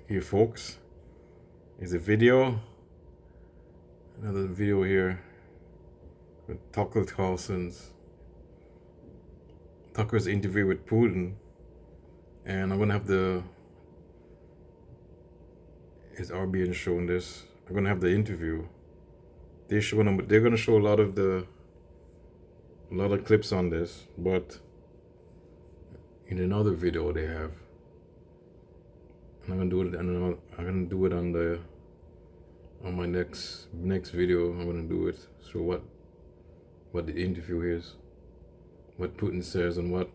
here, folks, is a video. Another video here with Tucker's interview with Putin, and I'm gonna have his RBN showing this. I'm gonna have the interview. They're gonna show a lot of clips on this, but in another video they have. And I'm gonna do it, and I'm gonna do it on my next video. I'm gonna do it. So what the interview is, what Putin says, and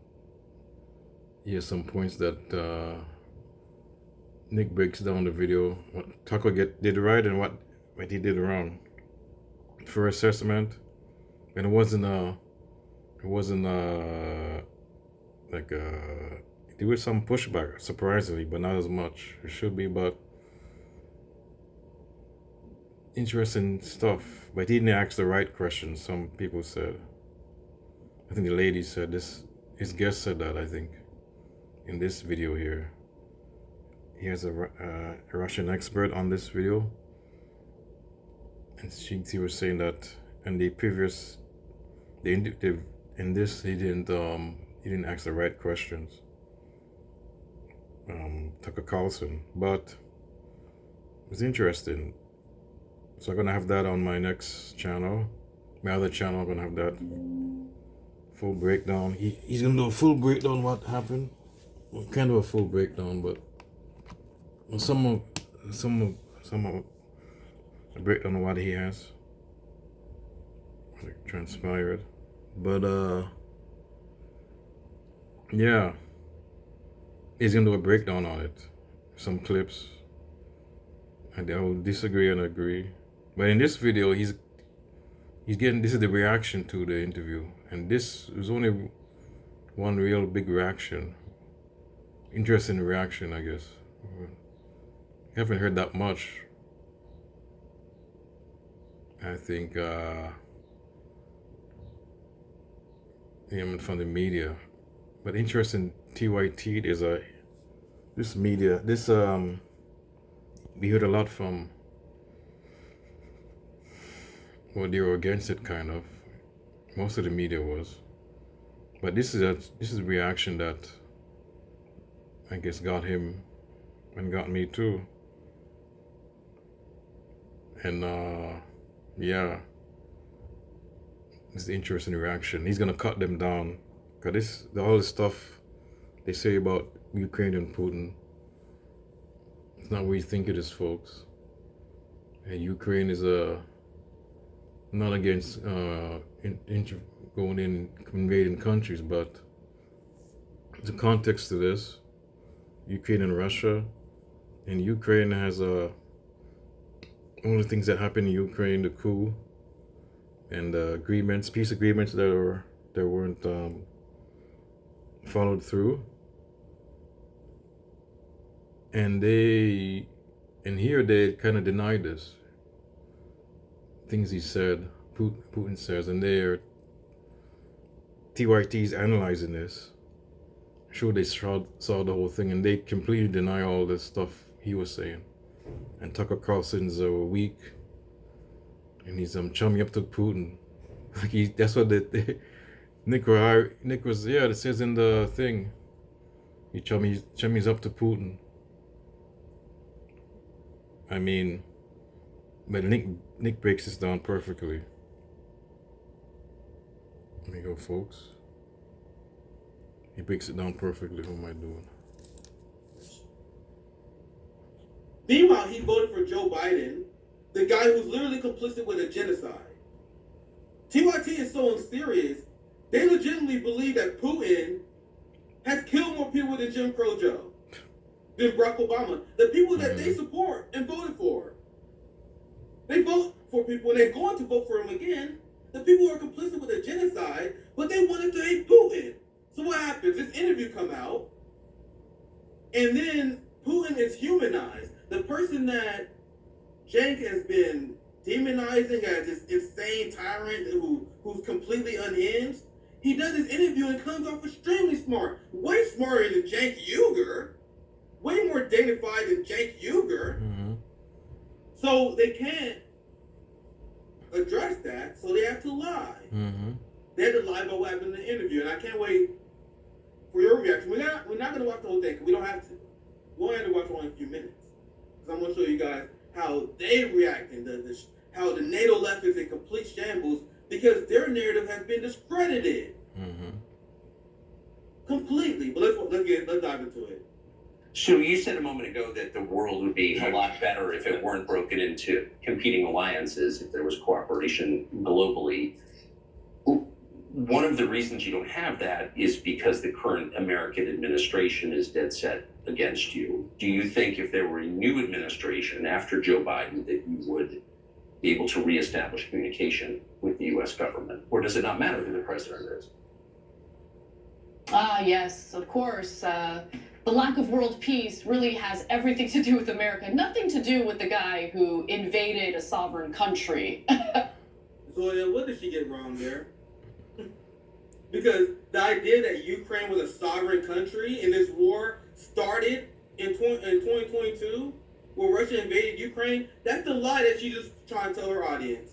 some points that Nick breaks down the video. What Tucker did right and what he did wrong. For assessment, and it wasn't there was some pushback, surprisingly, but not as much. It should be, but interesting stuff. But he didn't ask the right questions, some people said. I think the lady said this, his guest said that, I think, in this video here. He has a Russian expert on this video. And she was saying that in the previous, in this, he didn't ask the right questions. Tucker Carlson, but it's interesting. So I'm gonna have that on my next channel. My other channel, I'm gonna have that full breakdown. He's gonna do a full breakdown what happened. Well, kind of a full breakdown, but some of a breakdown of what he has transpired. But yeah, he's gonna do a breakdown on it, some clips. And I will disagree and agree. But in this video, he's getting, this is the reaction to the interview, and this is only one real big reaction, interesting reaction, I guess. I haven't heard that much. I think from the media, but interesting. TYT is this media. We heard a lot from. Well, they were against it, kind of. Most of the media was, but this is a reaction that I guess got him and got me too. And yeah, it's an interesting reaction. He's gonna cut them down, cause all this stuff they say about Ukraine and Putin, it's not what you think it is, folks. And Ukraine is not against going in invading countries, but the context to this, Ukraine and Russia, and Ukraine has one of the things that happened in Ukraine, the coup, and peace agreements that weren't followed through, and here they kind of denied this. Things he said, Putin says, and they're TYTs analyzing this. Sure, they saw the whole thing, and they completely deny all this stuff he was saying. And Tucker Carlson's weak, and he's chumming up to Putin. That's what Nick was, yeah, it says in the thing. He chummies up to Putin. I mean, but Nick breaks this down perfectly. There you go, folks. He breaks it down perfectly. What am I doing? Meanwhile, he voted for Joe Biden, the guy who's literally complicit with a genocide. TYT is so serious, they legitimately believe that Putin has killed more people than Jim Crow Joe, than Barack Obama. The people that they support and voted for. They vote for people, and they're going to vote for him again. The people who are complicit with a genocide, but they wanted to hate Putin. So what happens? This interview come out, and then Putin is humanized. The person that Cenk has been demonizing as this insane tyrant who's completely unhinged, he does this interview and comes off extremely smart. Way smarter than Cenk Uyghur. way more dignified than Cenk Uygur. Mm-hmm. So they can't address that, so they have to lie. Mm-hmm. They had to lie about what happened in the interview, and I can't wait for your reaction. We're not going to watch the whole thing, because we don't have to. We'll only have to watch only a few minutes. Because I'm going to show you guys how they react and how the NATO left is in complete shambles, because their narrative has been discredited. Mm-hmm. Completely. But let's dive into it. So you said a moment ago that the world would be a lot better if it weren't broken into competing alliances, if there was cooperation globally. One of the reasons you don't have that is because the current American administration is dead set against you. Do you think if there were a new administration after Joe Biden that you would be able to reestablish communication with the U.S. government? Or does it not matter who the president is? Yes, of course. The lack of world peace really has everything to do with America, nothing to do with the guy who invaded a sovereign country. So what did she get wrong there? Because the idea that Ukraine was a sovereign country and this war started in 2022, when Russia invaded Ukraine, that's the lie that she just trying to tell her audience.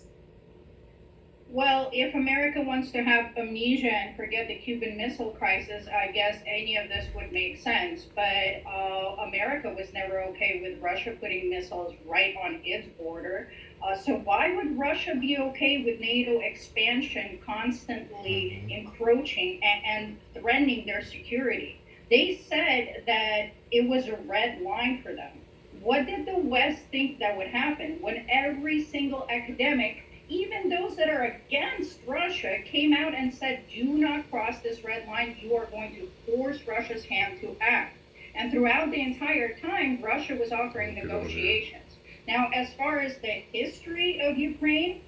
Well, if America wants to have amnesia and forget the Cuban Missile Crisis, I guess any of this would make sense. But America was never okay with Russia putting missiles right on its border. So why would Russia be okay with NATO expansion constantly encroaching and threatening their security? They said that it was a red line for them. What did the West think that would happen when every single academic, even those that are against Russia, came out and said, do not cross this red line, you are going to force Russia's hand to act. And throughout the entire time, Russia was offering negotiations. Now, as far as the history of Ukraine,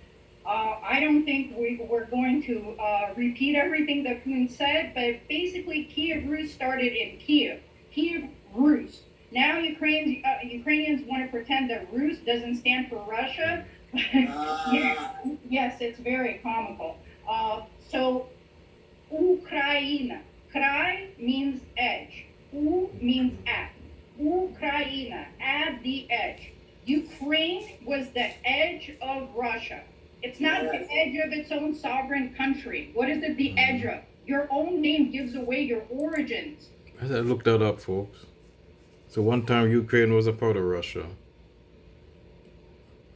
I don't think we're going to repeat everything that Putin said, but basically Kiev Rus started in Kiev. Kiev Rus. Now Ukrainians want to pretend that Rus doesn't stand for Russia. Yes, it's very comical. So, Ukraina. Krai means edge. U means at. Ukraina, at the edge. Ukraine was the edge of Russia. It's not the edge of its own sovereign country. What is it the edge of? Your own name gives away your origins. I looked that up, folks. So one time Ukraine was a part of Russia.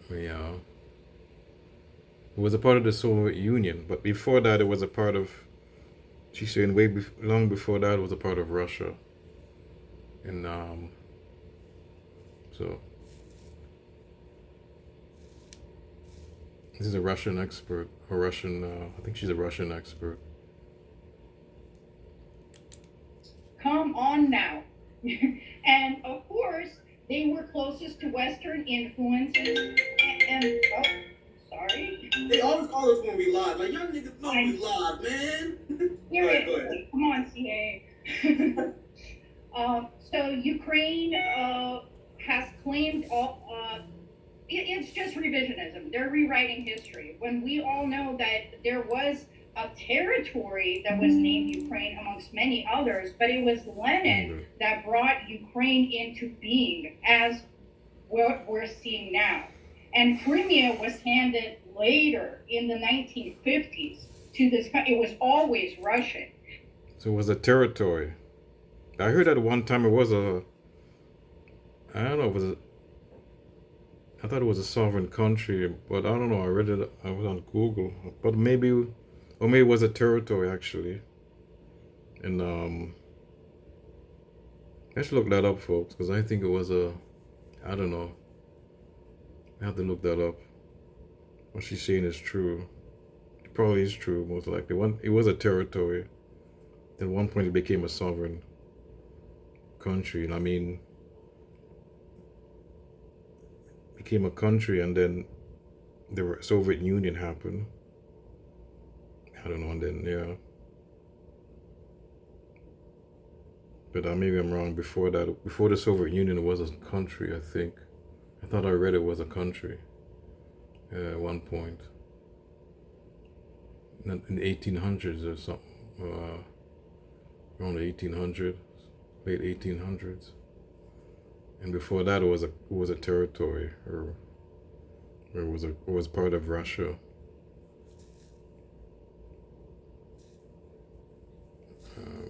Yeah. It was a part of the Soviet Union, but before that it was a part of, she's saying long before that it was a part of Russia. And so this is a Russian expert, I think she's a Russian expert. Come on now. And of course, they were closest to Western influences and oh, sorry. They always call us when we live. Like, y'all niggas know we live, man. Go ahead. Come on, CA. So Ukraine has claimed it's just revisionism. They're rewriting history. When we all know that there was a territory that was named Ukraine amongst many others, but it was Lenin that brought Ukraine into being as what we're seeing now. And Crimea was handed later in the 1950s to this country. It was always Russian. So it was a territory. I heard at one time it was I don't know, I thought it was a sovereign country, but I don't know, I read it, I was on Google, but maybe it was a territory actually. And let's look that up, folks, because I think it was I don't know. I have to look that up. What she's saying is true. It probably is true, most likely. It was a territory. At one point it became a sovereign country, and I mean, became a country, and then the Soviet Union happened. I don't know, and then, yeah. But maybe I'm wrong. Before that, before the Soviet Union, it was a country, I think. I thought I read it was a country at one point. In the 1800s or something. Around the 1800s, late 1800s. and before that it was a territory, or it was part of Russia.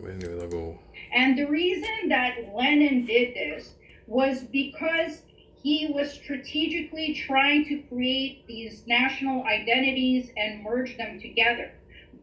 Anyway, I'll go. And the reason that Lenin did this was because he was strategically trying to create these national identities and merge them together.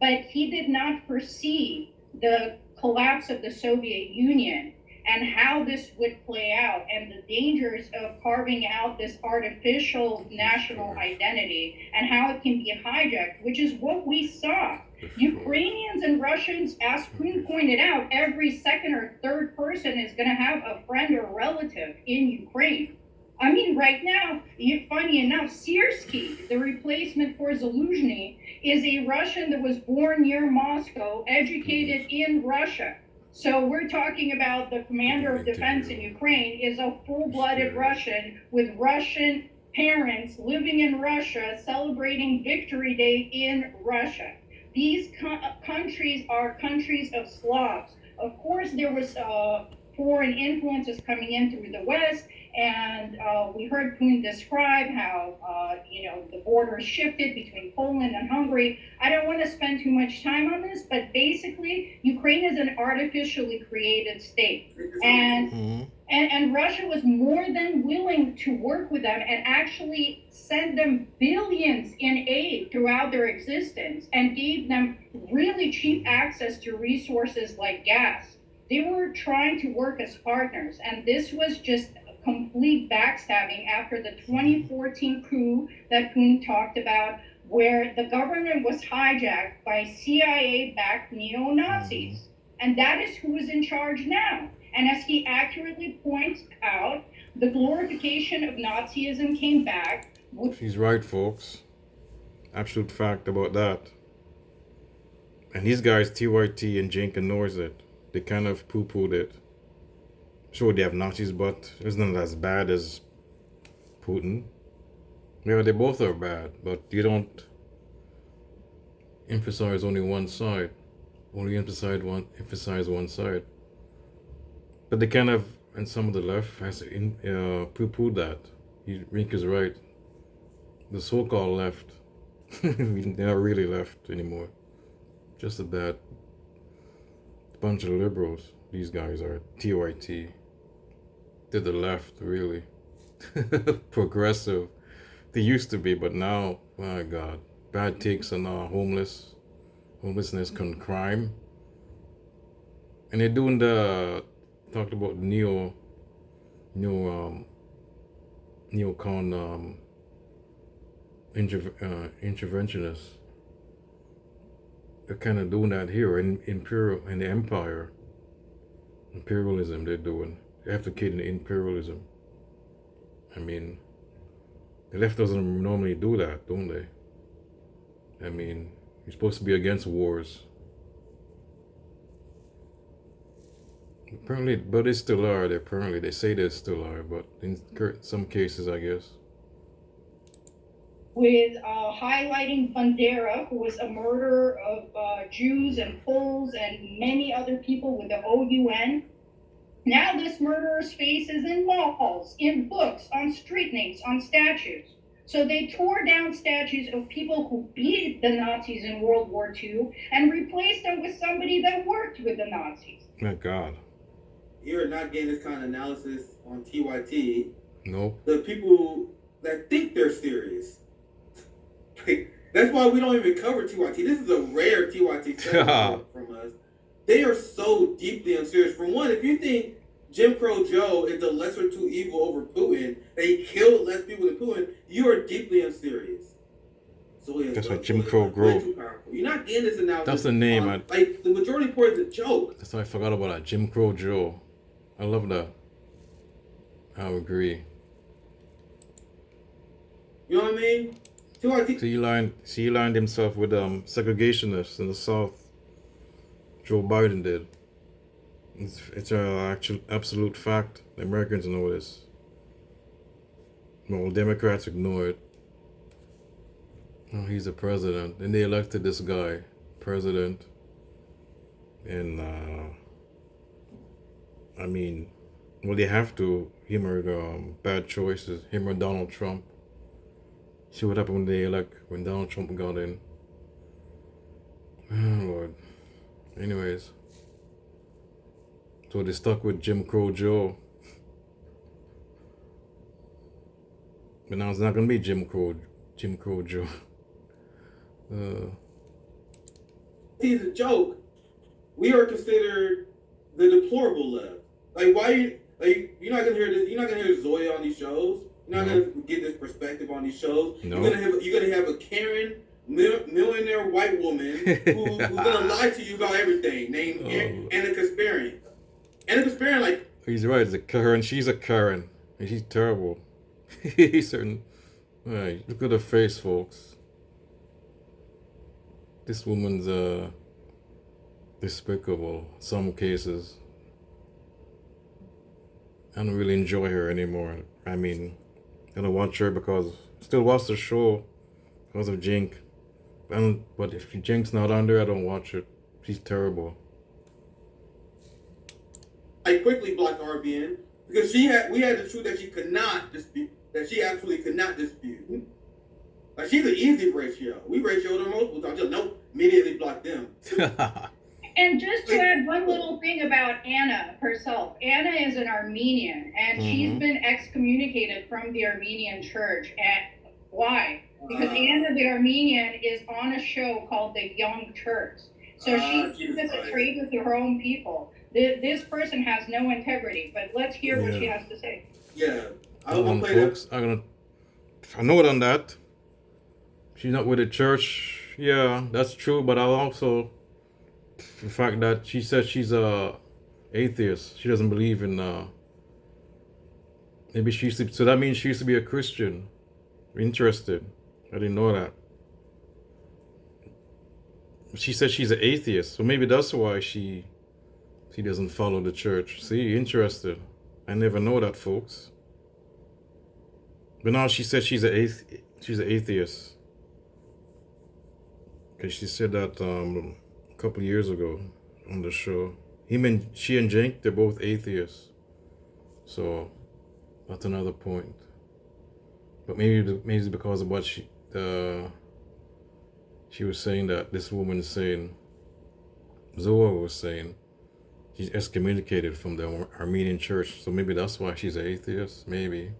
But he did not foresee the collapse of the Soviet Union and how this would play out, and the dangers of carving out this artificial national identity and how it can be hijacked, which is what we saw. Ukrainians and Russians, as Putin pointed out, every second or third person is going to have a friend or relative in Ukraine. I mean, right now, funny enough, Siersky, the replacement for Zaluzhny, is a Russian that was born near Moscow, educated in Russia. So we're talking about the commander of defense in Ukraine is a full-blooded Russian with Russian parents living in Russia, celebrating Victory Day in Russia. These countries are countries of Slavs. Of course, there was foreign influences coming in through the West, and we heard Putin describe how the borders shifted between Poland and Hungary. I don't want to spend too much time on this, but basically, Ukraine is an artificially created state, and Russia was more than willing to work with them and actually send them billions in aid throughout their existence and gave them really cheap access to resources like gas. They were trying to work as partners, and this was just a complete backstabbing after the 2014 coup that Putin talked about, where the government was hijacked by CIA-backed neo-Nazis. And that is who is in charge now. And as he accurately points out, the glorification of Nazism came back. She's right, folks. Absolute fact about that. And these guys, TYT and Cenk, knows it. They kind of poo-pooed it. Sure, they have Nazis, but it's not as bad as Putin. Yeah, they both are bad, but you don't emphasize only one side. Only emphasize one side. But they kind of, and some of the left has poo-pooed that. Rink is right. The so-called left, they're not really left anymore. Just a bad bunch of liberals. These guys are TYT. They're the left, really. Progressive. They used to be, but now, my God, bad takes on homelessness and crime. And they're doing talked about neocon interventionists. They're kind of doing that here in the empire. Imperialism they're doing. They're advocating imperialism. I mean, the left doesn't normally do that, don't they? I mean, you're supposed to be against wars. Apparently, but they still are. They say they still are, but in some cases, I guess. With highlighting Bandera, who was a murderer of Jews and Poles and many other people with the OUN. Now this murderer's face is in malls, in books, on street names, on statues. So they tore down statues of people who beat the Nazis in World War II and replaced them with somebody that worked with the Nazis. My God. You're not getting this kind of analysis on TYT. Nope. The people that think they're serious. That's why we don't even cover TYT. This is a rare TYT segment from us. They are so deeply unserious. For one, if you think Jim Crow Joe is the lesser two evil over Putin, that he killed less people than Putin, you are deeply unserious. That's why Jim Crow Joe. You're not getting this analysis. That's the name. Like the majority part is a joke. That's why I forgot about that. Jim Crow Joe. I love that. I agree. You know what I mean? So he lined himself with segregationists in the South. Joe Biden did. It's an absolute fact. The Americans know this. Well, Democrats ignore it. Oh, he's the president. And they elected this guy president. And I mean, well, they have to. him or bad choices, him or Donald Trump. See what happened when they when Donald Trump got in. Oh Lord. Anyways, so they stuck with Jim Crow Joe. But now it's not gonna be Jim Crow Joe. He's a joke. We are considered the deplorable left. Like, why you're not gonna hear this? You're not gonna hear Zoya on these shows. You're not gonna get this perspective on these shows. No. You're gonna have a Karen millionaire white woman who's gonna lie to you about everything. Named Anna Kasparian. Anna Kasparian, like, he's right. It's a Karen. She's a Karen, and she's terrible. He's certain. Right. Look at her face, folks. This woman's despicable. In some cases. I don't really enjoy her anymore. I mean, I don't watch her still watch the show because of Cenk. But if Cenk's not on there, I don't watch it. She's terrible. I quickly blocked RBN because we had the truth that she could not dispute. That she absolutely could not dispute. Like, she's an easy ratio. We ratioed her multiple times. Just nope, immediately blocked them. And just to add one little thing about Anna herself, Anna is an Armenian, and she's been excommunicated from the Armenian church. And why? Because Anna the Armenian is on a show called The Young Turks. So she's just a trade with her own people. This person has no integrity, but let's hear what she has to say. Yeah. Folks, I know it on that. She's not with the church. Yeah, that's true. But I'll also the fact that she says she's a atheist. She doesn't believe in. Maybe she used to. So that means she used to be a Christian. Interested. I didn't know that. She says she's an atheist. So maybe that's why she doesn't follow the church. See, interested. I never know that, folks. But now she said she's an atheist. Because she said that a couple of years ago on the show. She and Cenk, they're both atheists. So that's another point. But maybe it's because of what she was saying, that this woman is saying, Zoa was saying, she's excommunicated from the Armenian church. So maybe that's why she's an atheist. Maybe.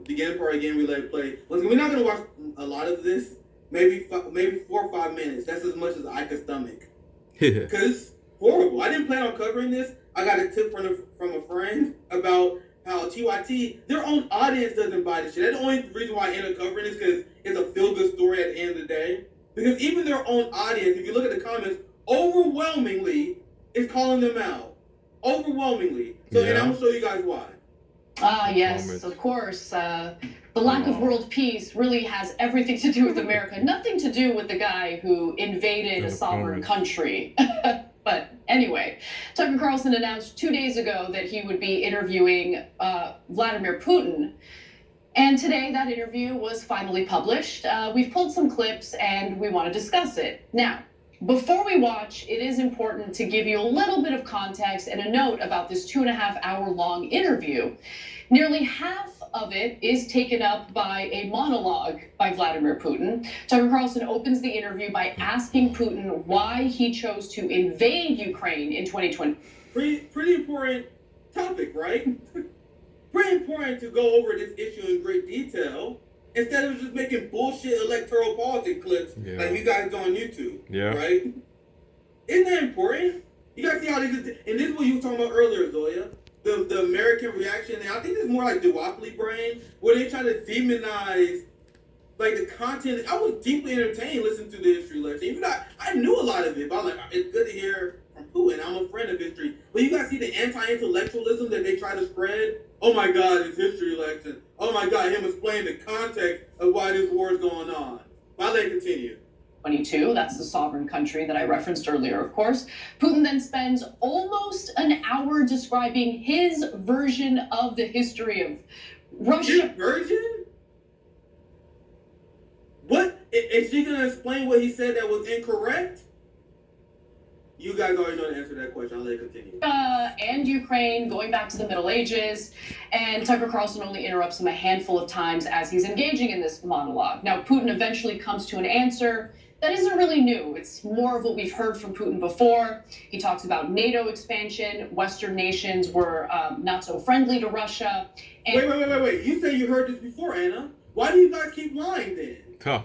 Beginning part again, we let it play. Listen, we're not gonna watch a lot of this. Maybe 4 or 5 minutes. That's as much as I could stomach. Because it's horrible. I didn't plan on covering this. I got a tip from a friend about how TYT, their own audience doesn't buy this shit. That's the only reason why I end up covering this, because it's a feel-good story at the end of the day. Because even their own audience, if you look at the comments, overwhelmingly is calling them out. Overwhelmingly. So, and I'm going to show you guys why. Yes, of course. The lack of world peace really has everything to do with America. Nothing to do with the guy who invaded a sovereign country. But anyway, Tucker Carlson announced 2 days ago that he would be interviewing Vladimir Putin. And today that interview was finally published. We've pulled some clips and we want to discuss it. Now, before we watch, it is important to give you a little bit of context and a note about this 2.5 hour long interview. Nearly half of it is taken up by a monologue by Vladimir Putin. Tucker Carlson opens the interview by asking Putin why he chose to invade Ukraine in 2020. Pretty important topic, right? Pretty important to go over this issue in great detail, instead of just making bullshit electoral politics clips like you guys do on YouTube. Yeah. Right? Isn't that important? You guys see how and this is what you were talking about earlier, Zoya. The American reaction, and I think it's more like duopoly brain, where they try to demonize like the content. I was deeply entertained listening to the history lesson. Even I knew a lot of it, but I'm like, it's good to hear from Putin. I'm a friend of history. But you guys see the anti-intellectualism that they try to spread? Oh my God, it's history lesson. Oh my God, him explaining the context of why this war is going on. I'll let it continue. 22, that's the sovereign country that I referenced earlier, of course. Putin then spends almost an hour describing his version of the history of Russia. His version? What? Is she going to explain what he said that was incorrect? You guys already know the answer to that question. I'll let it continue. And Ukraine, going back to the Middle Ages, and Tucker Carlson only interrupts him a handful of times as he's engaging in this monologue. Now, Putin eventually comes to an answer that isn't really new. It's more of what we've heard from Putin before. He talks about NATO expansion. Western nations were not so friendly to Russia. And wait. You say you heard this before, Anna. Why do you guys keep lying then? Huh.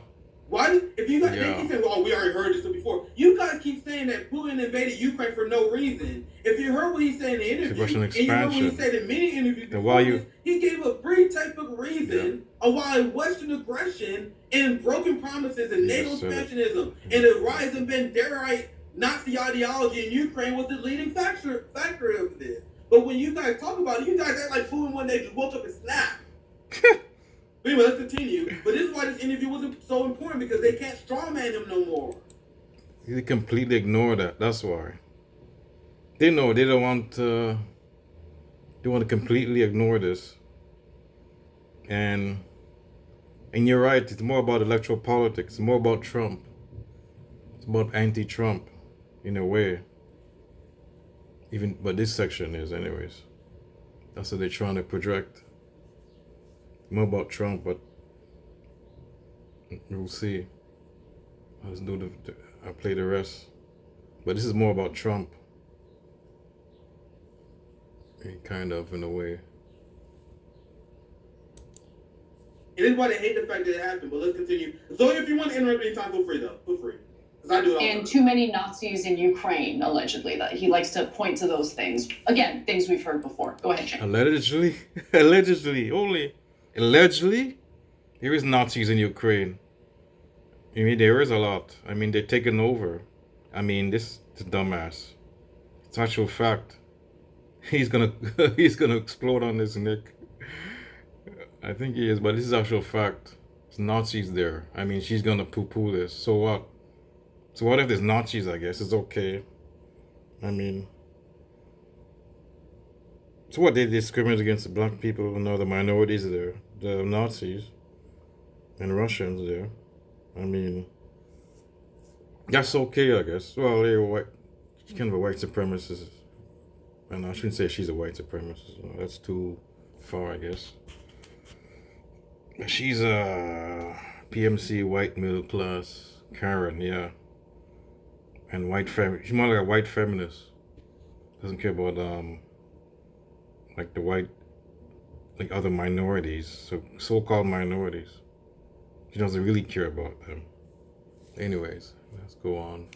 Why? If you guys they keep saying, "Oh, we already heard this before," you guys keep saying that Putin invaded Ukraine for no reason. If you heard what he said in the interview, and you heard what he said in many interviews before this, he gave a brief textbook reason of why Western aggression and broken promises and NATO expansionism and the rise of Banderite Nazi ideology in Ukraine was the leading factor of this. But when you guys talk about it, you guys act like Putin one day just woke up and snapped. Anyway, let's continue. But this is why this interview was so important, because they can't strawman him no more. They completely ignore that. That's why. They know they don't want to. They want to completely ignore this. And you're right. It's more about electoral politics. It's more about Trump. It's about anti-Trump, in a way. But this section is, anyways. That's what they're trying to project. More about Trump, but we'll see. I'll play the rest. But this is more about Trump. Kind of, in a way. It is why they hate the fact that it happened, but let's continue. So if you want to interrupt anytime, feel free though. Feel free. Because I do it all the time. And too many Nazis in Ukraine, allegedly. That he likes to point to those things. Again, things we've heard before. Go ahead, Cenk. Allegedly, there is Nazis in Ukraine. I mean, there is a lot. I mean, they're taking over. I mean, this is dumbass. It's actual fact. He's gonna explode on this, Nick. I think he is, but this is actual fact. There's Nazis there. I mean, she's gonna poo-poo this. So what? So what if there's Nazis? I guess it's okay. I mean, so what? They discriminate against the black people and other minorities there. The Nazis and Russians there. I mean, that's okay, I guess. Well, they're white, kind of a white supremacist. And I shouldn't say she's a white supremacist. That's too far, I guess. She's a PMC white middle class Karen, yeah. And she's more like a white feminist. Doesn't care about like the white, like other minorities, so-called minorities. She doesn't really care about them. Anyways, let's go on.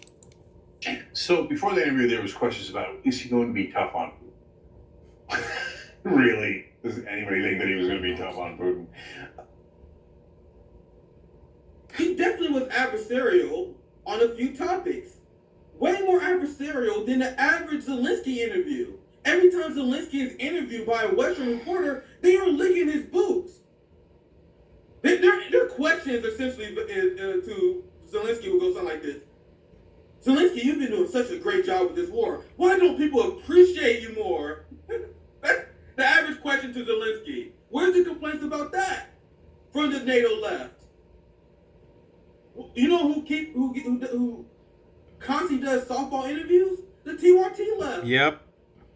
So before the interview, there was questions about, is he going to be tough on Putin? Really? Does anybody think that he was going to be tough on Putin? He definitely was adversarial on a few topics. Way more adversarial than the average Zelensky interview. Every time Zelensky is interviewed by a Western reporter, they are licking his boots. Their questions essentially to Zelensky will go something like this. Zelensky, you've been doing such a great job with this war. Why don't people appreciate you more? That's the average question to Zelensky. Where's the complaints about that from the NATO left? You know who constantly does softball interviews? The TYT left. Yep.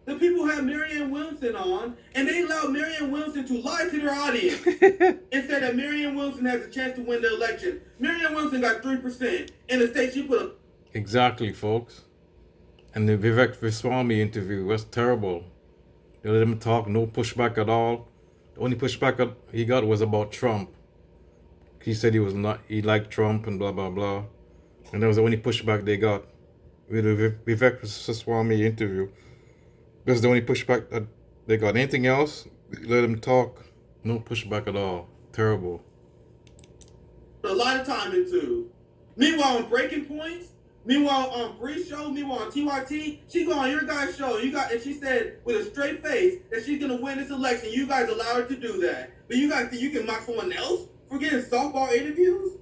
The people have Marianne Williamson on, and they allowed Marianne Williamson to lie to their audience and said that Marianne Williamson has a chance to win the election. Marianne Williamson got 3%. In the state, she put a... Exactly, folks. And the Vivek Viswami interview was terrible. They let him talk, no pushback at all. The only pushback he got was about Trump. He said he liked Trump and blah, blah, blah. And that was the only pushback they got with the Vivek Viswami interview. That's the only pushback that they got. Anything else, let them talk. No pushback at all. Terrible. A lot of time into. Meanwhile, on Breaking Points, meanwhile on Bree's show, meanwhile on TYT, she go on your guys' show. And she said with a straight face that she's gonna win this election. You guys allow her to do that, but you guys think you can mock someone else for getting softball interviews?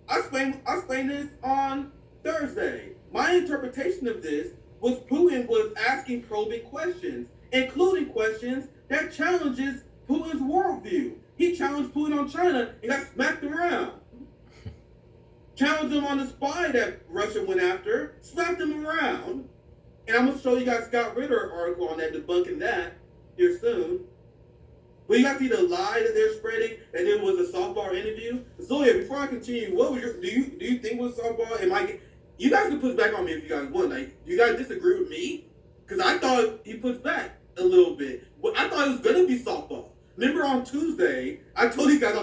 I explained this on Thursday. My interpretation of this was Putin was asking probing questions, including questions that challenges Putin's worldview. He challenged Putin on China and got smacked around. challenged him on the spy that Russia went after, slapped him around. And I'm going to show you guys Scott Ritter article on that, debunking that here soon. But you guys see the lie that they're spreading that it was a softball interview. Zoya, before I continue, what was do you think it was softball? You guys can push back on me if you guys want. Like, do you guys disagree with me? Because I thought he pushed back a little bit. But I thought it was gonna be softball. Remember on Tuesday, I told you guys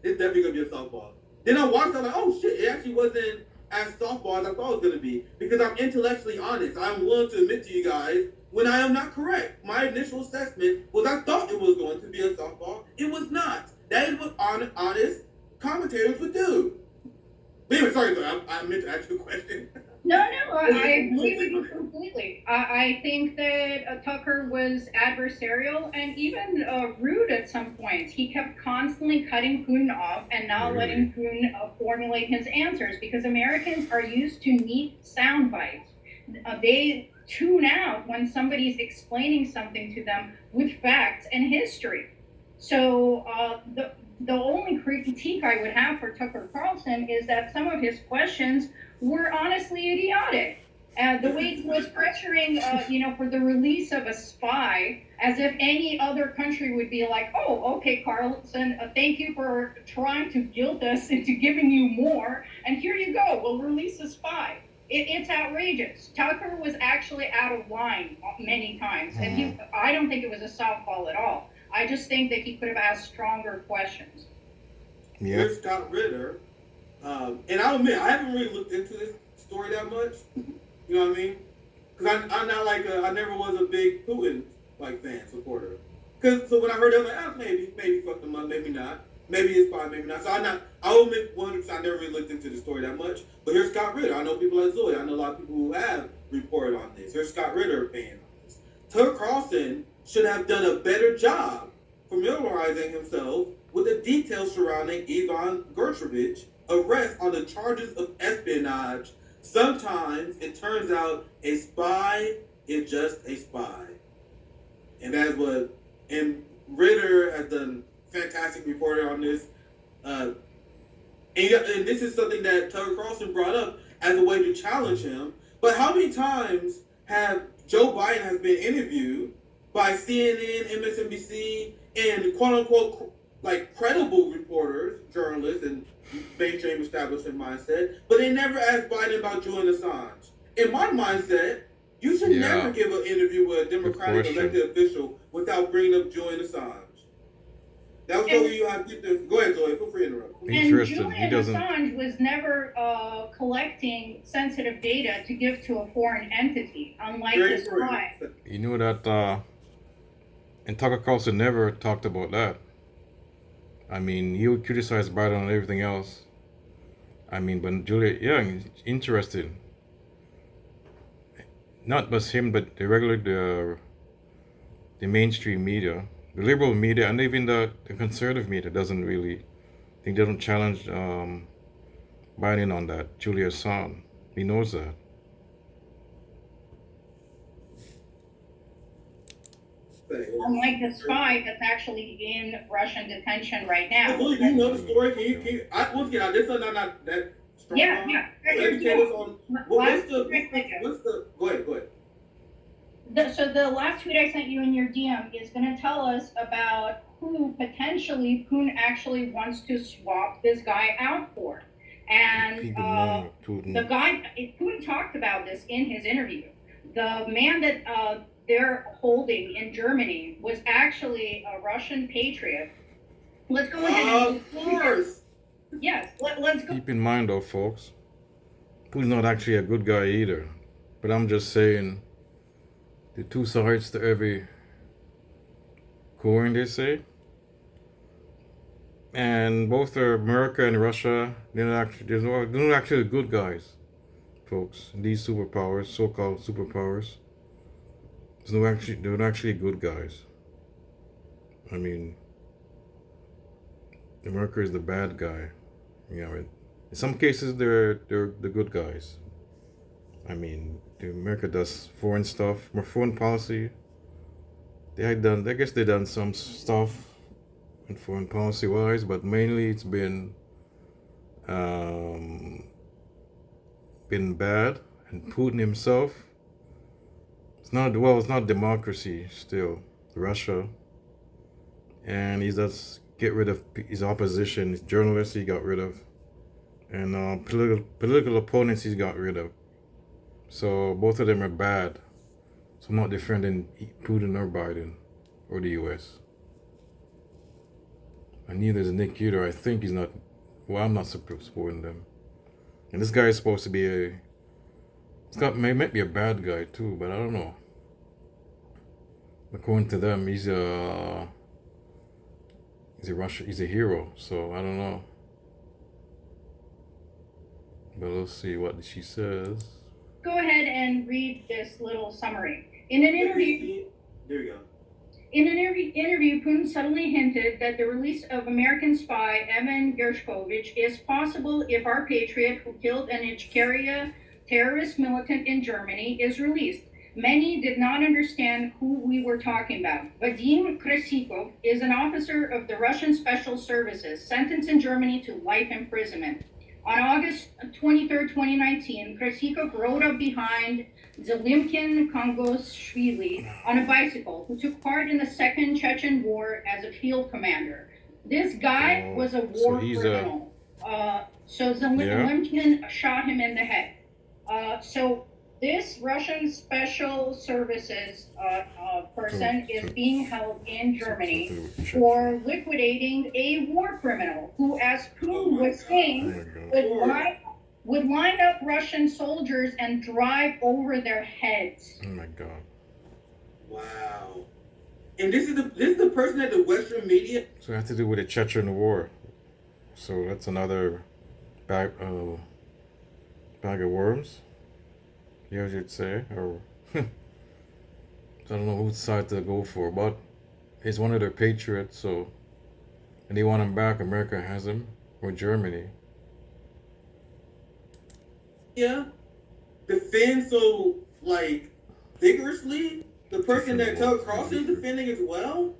it's definitely gonna be a softball. Then I watched, I'm like, oh shit, it actually wasn't as softball as I thought it was gonna be. Because I'm intellectually honest. I'm willing to admit to you guys when I am not correct. My initial assessment was I thought it was going to be a softball. It was not. That is what honest commentators would do. But anyway, sorry, I meant to ask you a question. No, I agree with you completely. I think that Tucker was adversarial and even rude at some points. He kept constantly cutting Putin off and not letting Putin formulate his answers because Americans are used to neat sound bites. They tune out when somebody's explaining something to them with facts and history. So the only critique I would have for Tucker Carlson is that some of his questions were honestly idiotic. The way he was pressuring, for the release of a spy, as if any other country would be like, oh, okay, Carlson, thank you for trying to guilt us into giving you more, and here you go, we'll release a spy. It's outrageous. Tucker was actually out of line many times, and I don't think it was a softball at all. I just think that he could have asked stronger questions. Yeah. Here's Scott Ritter. And I'll admit, I haven't really looked into this story that much. You know what I mean? Because I'm not I never was a big Putin fan, supporter. So when I heard that, I'm like, maybe fuck them up, maybe not. Maybe it's fine, maybe not. So I'll admit 100%, I never really looked into the story that much. But here's Scott Ritter. I know people like Zoe. I know a lot of people who have reported on this. Here's Scott Ritter opinion on this. Tucker Carlson should have done a better job familiarizing himself with the details surrounding Ivan Gershkovich arrest on the charges of espionage. Sometimes it turns out a spy is just a spy. And that's and Ritter has done fantastic reporting on this. And this is something that Tucker Carlson brought up as a way to challenge him. But how many times have Joe Biden has been interviewed by CNN, MSNBC, and quote-unquote credible reporters, journalists, and mainstream establishment mindset, but they never asked Biden about Julian Assange. In my mindset, you should never give an interview with a Democratic elected official without bringing up Julian Assange. That was so you have to go ahead, Zoe. Feel free to interrupt. And Julian Assange was never collecting sensitive data to give to a foreign entity, unlike the spy. You knew that, and Tucker Carlson never talked about that. I mean, he would criticize Biden on everything else. I mean, but Julia, interesting. Not just him, but the regular, the mainstream media, the liberal media, and even the conservative media doesn't really, they don't challenge Biden on that. Julia Assange, he knows that. Unlike the spy that's actually in Russian detention right now. Do you know the story? Once again, this is not that strong. Yeah. Go ahead. So the last tweet I sent you in your DM is going to tell us about who potentially Putin actually wants to swap this guy out for. And the guy, Putin talked about this in his interview. The man that they're holding in Germany was actually a Russian patriot. Let's go ahead and... Of course! Yes, let's go. Keep in mind though, folks, Putin's not actually a good guy either. But I'm just saying, the two sides to every coin, they say. And both America and Russia, they're not actually good guys, folks. These superpowers, so-called superpowers, they're not actually good guys. I mean, America is the bad guy. In some cases, they're the good guys. I mean, America does foreign stuff, more foreign policy. I guess they done some stuff in foreign policy wise, but mainly it's been um, been bad, and Putin himself, it's not democracy still, Russia, and he's just get rid of his opposition, his journalists he got rid of, and political opponents he's got rid of. So both of them are bad. So I'm not defending Putin or Biden or the U.S. And neither is Nick either. I think he's not. Well, I'm not supporting them. And this guy is supposed to be a. Might be a bad guy too, but I don't know. According to them, he's a hero. So I don't know. But let's see what she says. Go ahead and read this little summary. In an interview, there you go. In an interview, Putin suddenly hinted that the release of American spy Evan Gershkovich is possible if our patriot who killed an Ichkeria terrorist militant in Germany is released. Many did not understand who we were talking about. Vadim Krasikov is an officer of the Russian Special Services sentenced in Germany to life imprisonment. On August 23, 2019, Krasikov rode up behind Zelimkin Kongoshvili on a bicycle, who took part in the Second Chechen War as a field commander. This guy was a war criminal. So Zelimkin shot him in the head. So this Russian Special Services person is being held in Germany for liquidating a war criminal who, as Putin was saying, would line up Russian soldiers and drive over their heads. Oh my God. Wow. And this is the person that the Western media. So it has to do with the Chechen War. So that's another bag of worms. Yeah, you'd say, or I don't know whose side to go for, but he's one of their patriots, so, and they want him back. America has him, or Germany. Yeah, defend so like vigorously. The person that Tucker Carlson is defending as well.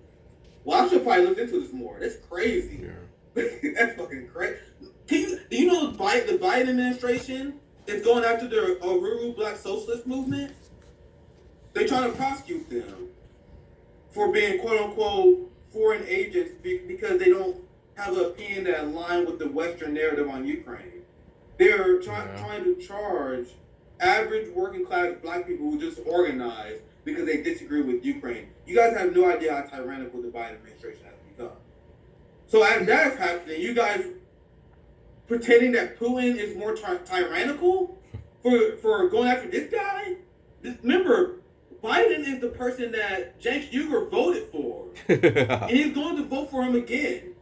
Well, I should probably look into this more. That's crazy. Yeah. That's fucking crazy. Do you know the Biden administration is going after the Ururu Black Socialist movement? They're trying to prosecute them for being quote unquote foreign agents because they don't have an opinion that align with the Western narrative on Ukraine. They're trying to charge average working class black people who just organize because they disagree with Ukraine. You guys have no idea how tyrannical the Biden administration has become. So as that's happening, you guys pretending that Putin is more tyrannical for going after this guy? Remember, Biden is the person that Cenk Uygur voted for. And he's going to vote for him again.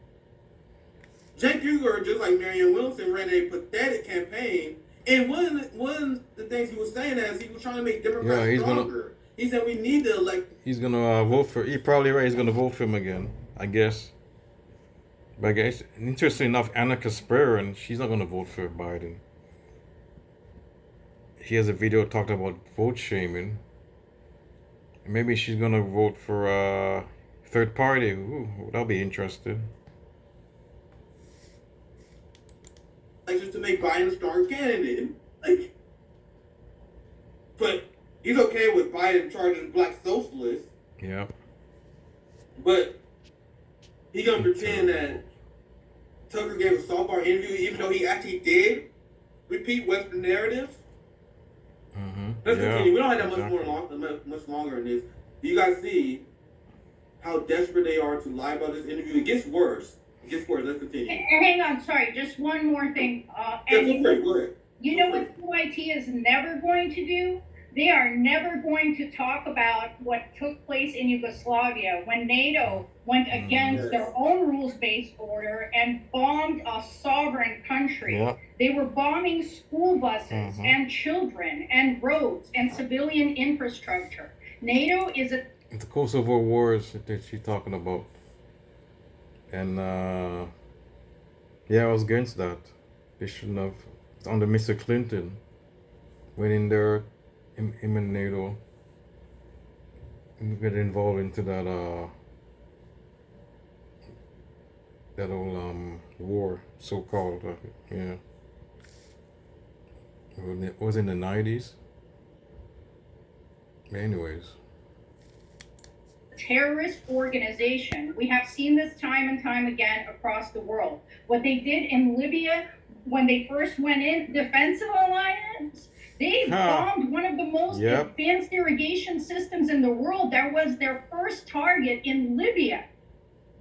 Cenk Uygur, just like Marianne Williamson, ran a pathetic campaign. And one of the things he was saying is he was trying to make Democrats stronger. He said we need to elect. He's going to vote for, he's probably right, he's going to vote for him again, I guess. But I guess, interesting enough, Anna Kasparin, she's not going to vote for Biden. He has a video talking about vote shaming. Maybe she's going to vote for a third party. Ooh, that'll be interesting. Like, just to make Biden a stronger candidate. Like, but he's okay with Biden charging black socialists. Yeah. But he's going to pretend that Tucker gave a softball interview, even though he actually did repeat Western narratives. Mm-hmm. Let's continue. We don't have that much longer in this. Do you guys see how desperate they are to lie about this interview? It gets worse. Let's continue. Hang on, sorry, just one more thing. Go ahead. You know what TYT is never going to do? They are never going to talk about what took place in Yugoslavia when NATO went against their own rules-based order and bombed a sovereign country. Yep. They were bombing school buses and children and roads and civilian infrastructure. NATO is a... The Kosovo Wars that she's talking about. And, I was against that. They shouldn't have. It's under Mr. Clinton. Went in there, him and NATO, and get involved into that, that whole war, so called. Yeah, it was in the 90s. Anyways, terrorist organization. We have seen this time and time again across the world. What they did in Libya when they first went in, defensive alliance, they bombed one of the most advanced irrigation systems in the world. That was their first target in Libya.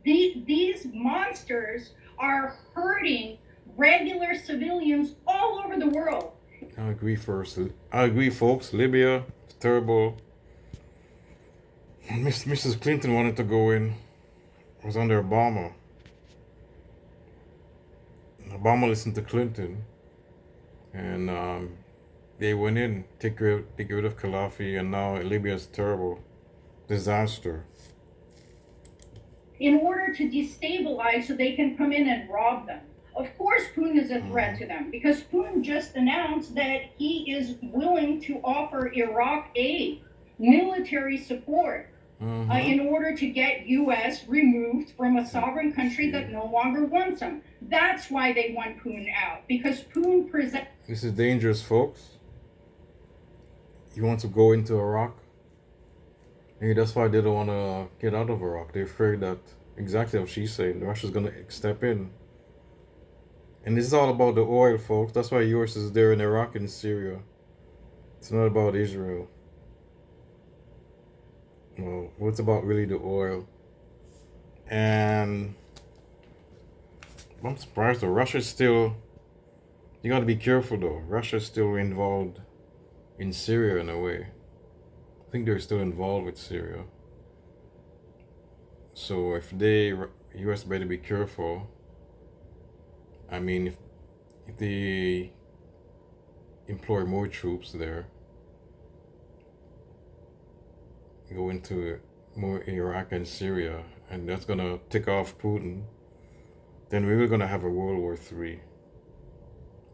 These monsters are hurting regular civilians all over the world. I agree, folks. Libya, it's terrible. Mrs. Clinton wanted to go in. It was under Obama. Obama listened to Clinton, and they went in, take rid of Gaddafi, and now Libya is terrible, disaster. In order to destabilize, so they can come in and rob them. Of course, Putin is a threat to them, because Putin just announced that he is willing to offer Iraq aid, military support, in order to get U.S. removed from a sovereign country that no longer wants them. That's why they want Putin out, because Putin presents... This is dangerous, folks. You want to go into Iraq? Maybe that's why they don't want to get out of Iraq. They're afraid that, exactly what she's saying, Russia's going to step in. And this is all about the oil, folks. That's why US is there in Iraq and Syria. It's not about Israel. Well, what's about really the oil? And I'm surprised though. Russia's still... You got to be careful though. Russia's still involved in Syria in a way. I think they're still involved with Syria. So if US better be careful. I mean, if they employ more troops there, go into more Iraq and Syria, and that's gonna tick off Putin, then we're gonna have a World War III.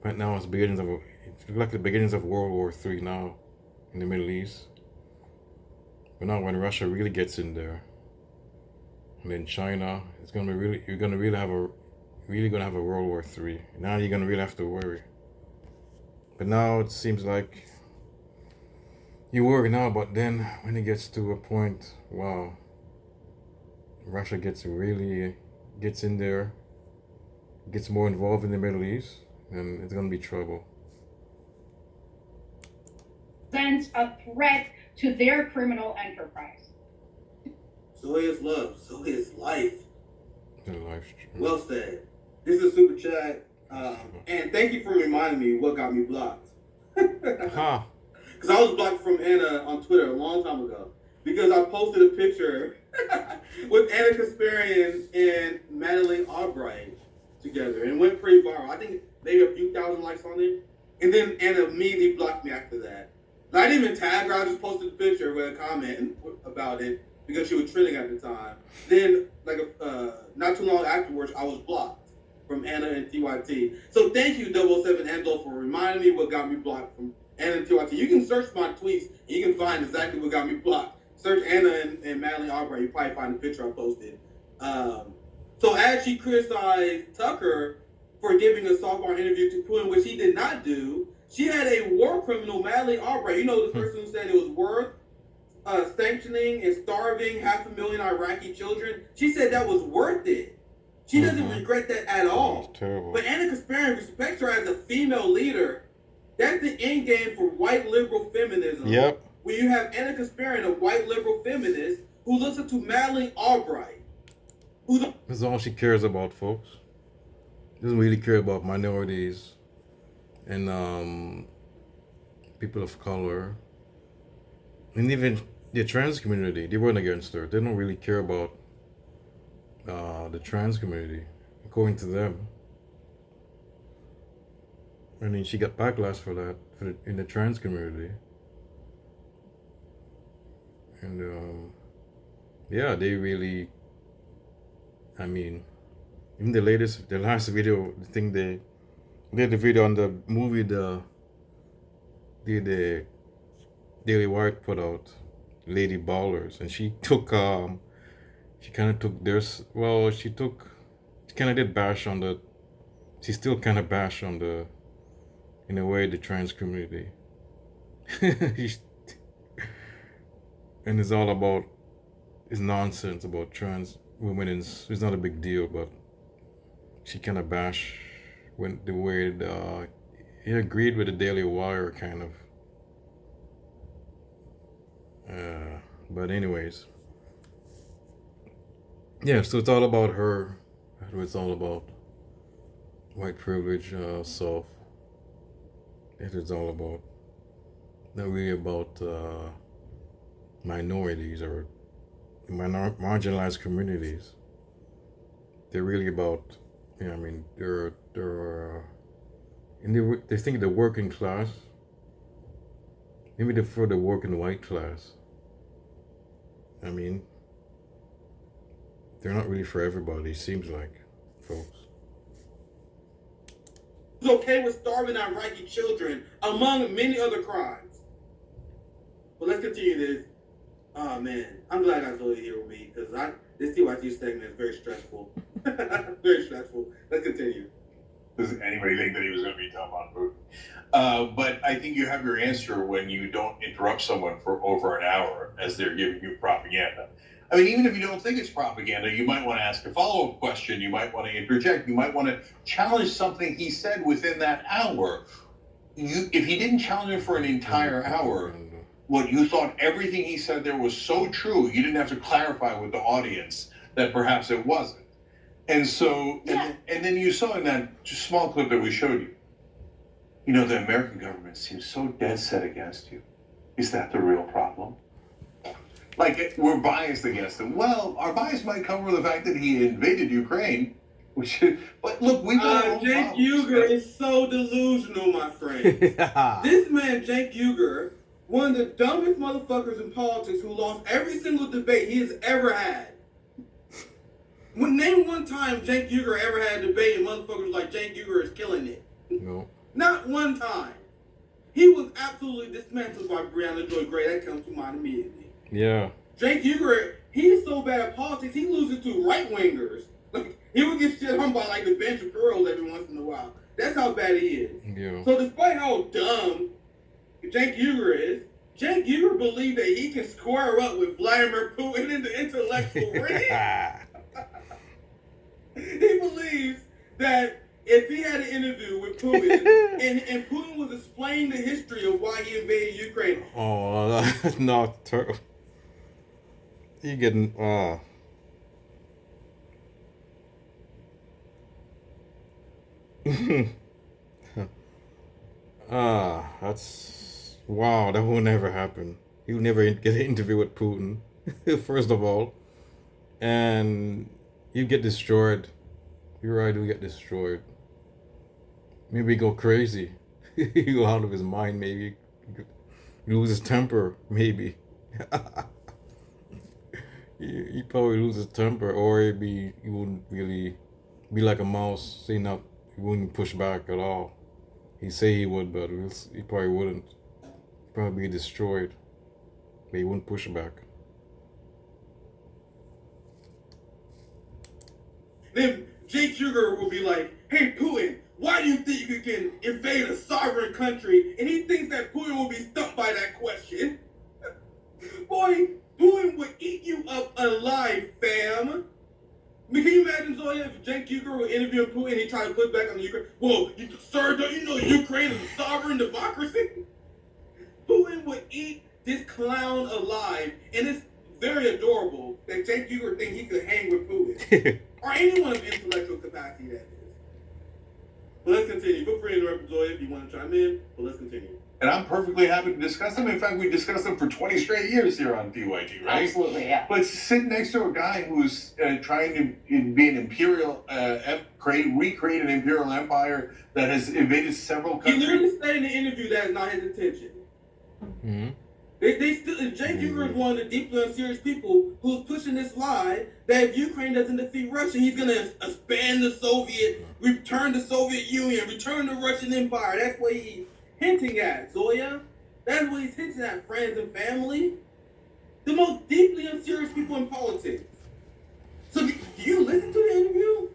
Right now, it's like the beginnings of World War III now in the Middle East. But now, when Russia really gets in there, and then China, it's gonna be really, you're gonna really have a World War III. Now you're gonna really have to worry. But now it seems like you worry now, but then when it gets to a point, wow, Russia gets in there, gets more involved in the Middle East, then it's gonna be trouble. Presents a threat to their criminal enterprise. So is love, so is life. The life. Well said. This is Super Chat. And thank you for reminding me what got me blocked. Because I was blocked from Anna on Twitter a long time ago. Because I posted a picture with Anna Kasparian and Madeleine Albright together. And it went pretty viral. I think maybe a few thousand likes on it. And then Anna immediately blocked me after that. And I didn't even tag her. I just posted a picture with a comment about it because she was trending at the time. Then, not too long afterwards, I was blocked from Anna and TYT. So thank you, 007 Angelo, for reminding me what got me blocked from Anna and TYT. You can search my tweets and you can find exactly what got me blocked. Search Anna and Madeleine Albright. You probably find the picture I posted. So as she criticized Tucker for giving a softball interview to Putin, which he did not do, she had a war criminal, Madeleine Albright. You know, the person who said it was worth sanctioning and starving 500,000 Iraqi children. She said that was worth it. She doesn't regret that at all. Terrible. But Anna Kasparian respects her as a female leader. That's the end game for white liberal feminism. Yep. Where you have Anna Kasparian, a white liberal feminist, who listens to Madeleine Albright. That's all she cares about, folks. Doesn't really care about minorities and people of color. And even the trans community, they weren't against her. They don't really care about the trans community, according to them. I mean, she got backlash for that in the trans community. And yeah, they really, I mean, even the last video, the thing they did the video on the movie the Daily Wire put out, Lady Ballers, and she took she kind of took theirs. Well, she took she kind of did bash on the. She still kind of bash on the, in a way, the trans community. And it's all about, it's nonsense about trans women. It's not a big deal, but she kind of bash when the way he agreed with the Daily Wire kind of. But anyways, yeah. So it's all about her. It's all about white privilege, self. It is all about, not really about minorities or marginalized communities. They're really about, I mean, they're they think the working class, maybe they're for the working white class. I mean, they're not really for everybody, seems like, folks. It's okay with starving Iraqi children, among many other crimes. But let's continue this. Oh man, I'm glad I got Zoe here with me because this TYT segment is very stressful. Very stressful. Let's continue. Does anybody think that he was going to be tough on Putin? But I think you have your answer when you don't interrupt someone for over an hour as they're giving you propaganda. I mean, even if you don't think it's propaganda, you might want to ask a follow-up question. You might want to interject. You might want to challenge something he said within that hour. If he didn't challenge him for an entire hour, what you thought everything he said there was so true, you didn't have to clarify with the audience that perhaps it wasn't. And so, and then you saw in that small clip that we showed you, the American government seems so dead set against you. Is that the real problem? Like, we're biased against him. Well, our bias might come from the fact that he invaded Ukraine. But look, we've got our own Cenk Uygur is so delusional, my friend. This man, Cenk Uygur, one of the dumbest motherfuckers in politics who lost every single debate he has ever had. Name one time Cenk Uygur ever had a debate and motherfuckers like Cenk Uygur is killing it. No. Not one time. He was absolutely dismantled by Breonna Joy Gray. That comes to mind immediately. Yeah. Cenk Uygur, he's so bad at politics, he loses to right-wingers. Like, he would get shit on by like the bench of girls every once in a while. That's how bad he is. Yeah. So despite how dumb Cenk Uygur is, Cenk Uygur believed that he can square up with Vladimir Putin in the intellectual ring. He believes that if he had an interview with Putin and Putin was explaining the history of why he invaded Ukraine. Oh, that's not terrible. You getting that's wow, that will never happen. You'll never get an interview with Putin, first of all. And you get destroyed. You're right, you'll get destroyed. Maybe go crazy. He go out of his mind, maybe. Lose his temper, maybe. He probably lose his temper, or he wouldn't really be like a mouse, he wouldn't push back at all. He say he would, but he probably wouldn't. He'd probably be destroyed, but he wouldn't push back. Then Cenk Uygur will be like, hey Putin, why do you think you can invade a sovereign country? And he thinks that Putin will be stumped by that question. Boy, Putin would eat you up alive, fam. I mean, can you imagine, Zoya, if Cenk Uygur were interviewing Putin and he tried to put back on the Ukraine? Well, sir, don't you know Ukraine is a sovereign democracy? Putin would eat this clown alive, and it's very adorable that Cenk Uygur thinks he could hang with Putin. Or anyone of intellectual capacity, that is. But let's continue. Feel free to interrupt Zoya if you want to chime in, but let's continue. And I'm perfectly happy to discuss them. In fact, we discussed them for 20 straight years here on TYT, right? Absolutely, yeah. But sit next to a guy who's trying to be an imperial, recreate an imperial empire that has invaded several countries. He literally said in the interview that is not his intention. Mm-hmm. They still, Cenk Uygur is one of the deeply unserious people who's pushing this lie that if Ukraine doesn't defeat Russia, he's going to expand the return the Soviet Union, return the Russian Empire. That's what he's hinting at, Zoya. That's what he's hinting at, friends and family. The most deeply unserious people in politics. So do you listen to the interview?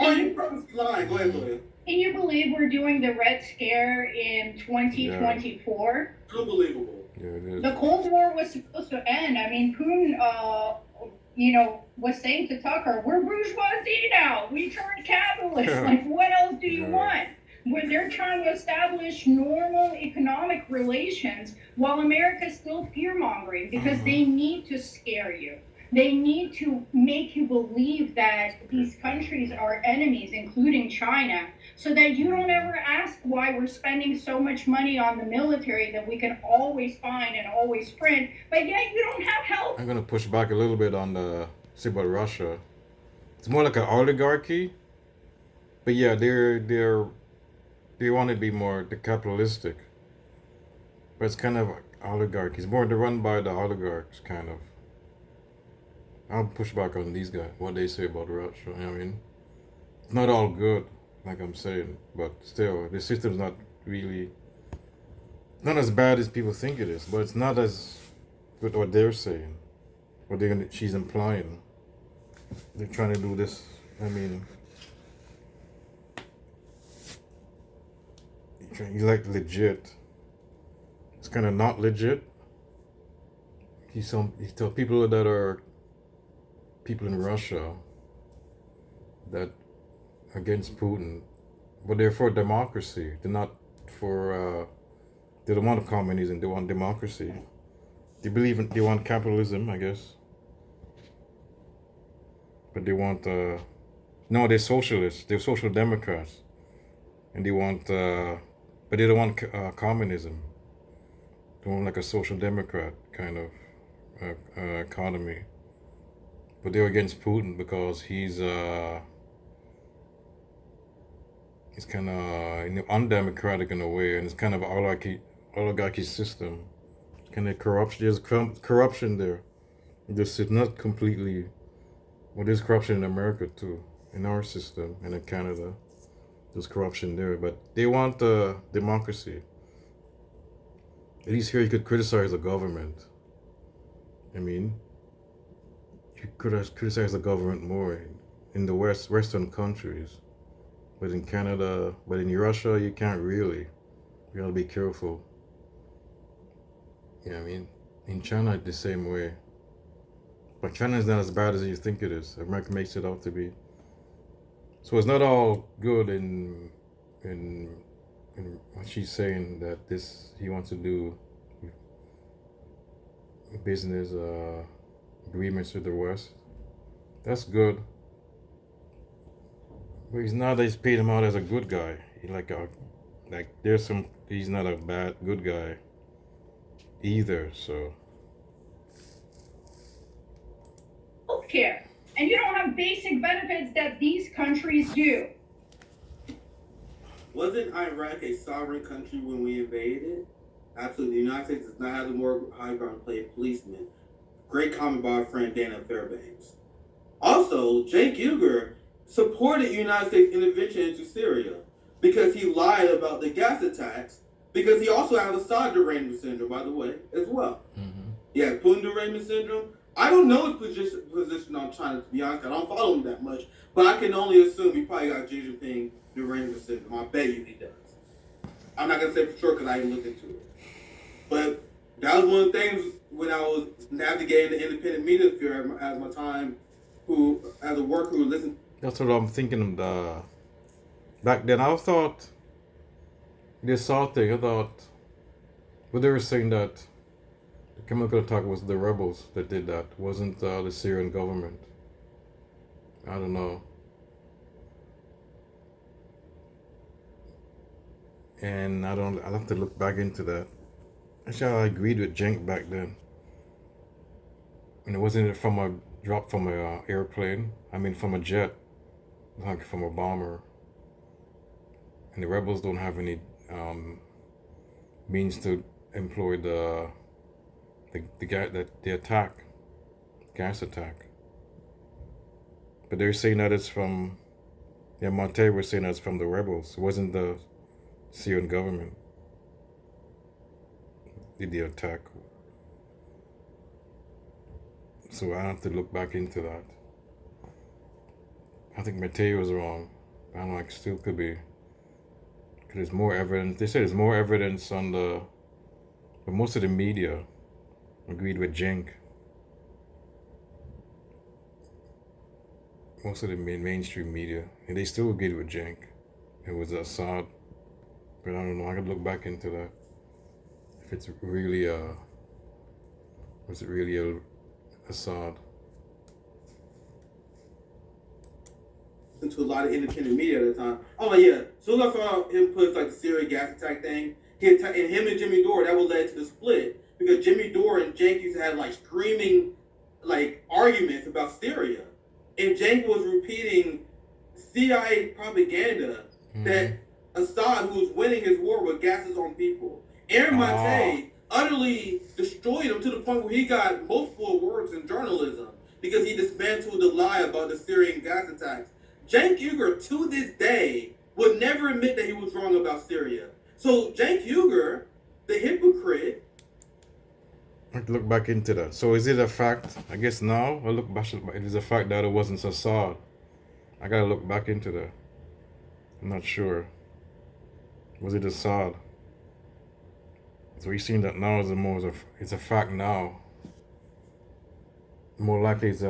Oh, you purposely lying. Go ahead, Zoya. Can you believe we're doing the Red Scare in 2024? Yeah. Unbelievable. Yeah, it is. The Cold War was supposed to end. I mean, Putin, was saying to Tucker, "We're bourgeoisie now. We turned capitalist. Like, what else do you want?" When they're trying to establish normal economic relations, while America's still fear mongering because they need to scare you. They need to make you believe that these countries are enemies, including China, so that you don't ever ask why we're spending so much money on the military that we can always find and always print, but yet you don't have help. I'm gonna push back a little bit on the say about Russia. It's more like an oligarchy, but yeah, they want to be more the capitalistic, but it's kind of oligarchy. It's more run by the oligarchs, kind of. I'll push back on these guys, what they say about Russia. You know what I mean, it's not all good, like I'm saying, but still, the system's not really, not as bad as people think it is, but it's not as good what they're saying, what she's implying. They're trying to do this. I mean, you like legit. It's kind of not legit. He tell people that are people in Russia that against Putin, but they're for democracy. They're not for. They don't want communism. They want democracy. They want capitalism, I guess. But they want. No, they're socialists. They're social democrats, and they want. But they don't want communism. They want like a social democrat kind of economy. But they're against Putin because he's kind of undemocratic in a way, and it's kind of oligarchy system. Kind of corruption. There's corruption there. It's not completely. Well, there's corruption in America too, in our system, and in Canada. There's corruption there, but they want democracy. At least here you could criticize the government. I mean, you could criticize the government more in the Western countries, but in Canada, but in Russia, you can't really. You gotta be careful. Yeah, I mean, in China, it's the same way. But China is not as bad as you think it is. America makes it out to be. So it's not all good in what she's saying that he wants to do business agreements with the West. That's good. But he's paid him out as a good guy. He's not a good guy either, so. Healthcare. And you don't have basic benefits that these countries do. Wasn't Iraq a sovereign country when we invaded? Absolutely. The United States does not have the moral high ground to play policeman. Great comment by our friend Dana Fairbanks. Also, Cenk supported United States intervention into Syria because he lied about the gas attacks, because he also has Assad derangement syndrome, by the way, as well. Mm-hmm. Yeah, Putin derangement syndrome. I don't know his position on China, to be honest. I don't follow him that much, but I can only assume he probably got Xi Jinping derangement syndrome. I bet you he does. I'm not gonna say for sure because I didn't look into it. But that was one of the things when I was navigating the independent media sphere as my time, as a worker who listened. That's what I'm thinking. Back then, I thought this South thing. I thought, but they were saying that the chemical attack was the rebels that did that. It wasn't the Syrian government. I don't know. And I'll have to look back into that. Actually, I agreed with Cenk back then. And it wasn't from a drop from a airplane. I mean, from a jet, like from a bomber. And the rebels don't have any means to employ the gas attack. But they're saying that it's from. Yeah, Monte was saying that it's from the rebels. It wasn't the Syrian government did the attack. So I have to look back into that. I think Mateo was wrong. I don't know, it still could be. Because there's more evidence. They say there's more evidence on but most of the media agreed with Cenk. Most of the mainstream media, and they still agreed with Cenk. It was Assad. But I don't know, I could look back into that. If it's really was it really Assad? Into a lot of independent media at the time. Oh yeah, so I saw him put like the Syria gas attack thing. And him and Jimmy Dore, that would lead to the split because Jimmy Dore and Cenk used to have like screaming like arguments about Syria, and Cenk was repeating CIA propaganda that Assad, who was winning his war, would gas his own people. Aaron Mate utterly destroyed him to the point where he got multiple awards in journalism because he dismantled the lie about the Syrian gas attacks. Cenk Uygur, to this day, would never admit that he was wrong about Syria. So Cenk Uygur, the hypocrite. I have to look back into that. So is it a fact? I guess now I look back. It is a fact that it wasn't Assad. I gotta look back into that. I'm not sure. Was it Assad? So we've seen that now it's a fact now. More likely it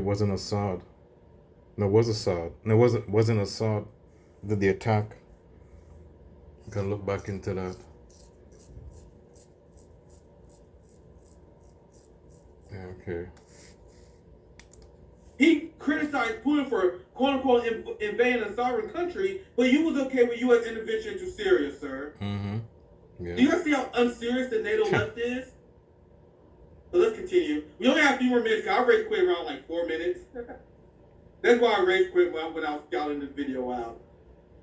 wasn't Assad. No, it was Assad. No, it wasn't Assad. Did the attack? Gotta look back into that. Yeah, okay. He criticized Putin for quote unquote invading a sovereign country, but you was okay with U.S. intervention into Syria, sir. Mm-hmm. Yeah. Do you guys see how unserious the NATO left is? So let's continue. We only have a few more minutes. I rage quit around like 4 minutes. That's why I rage quit when I was scouting this video out.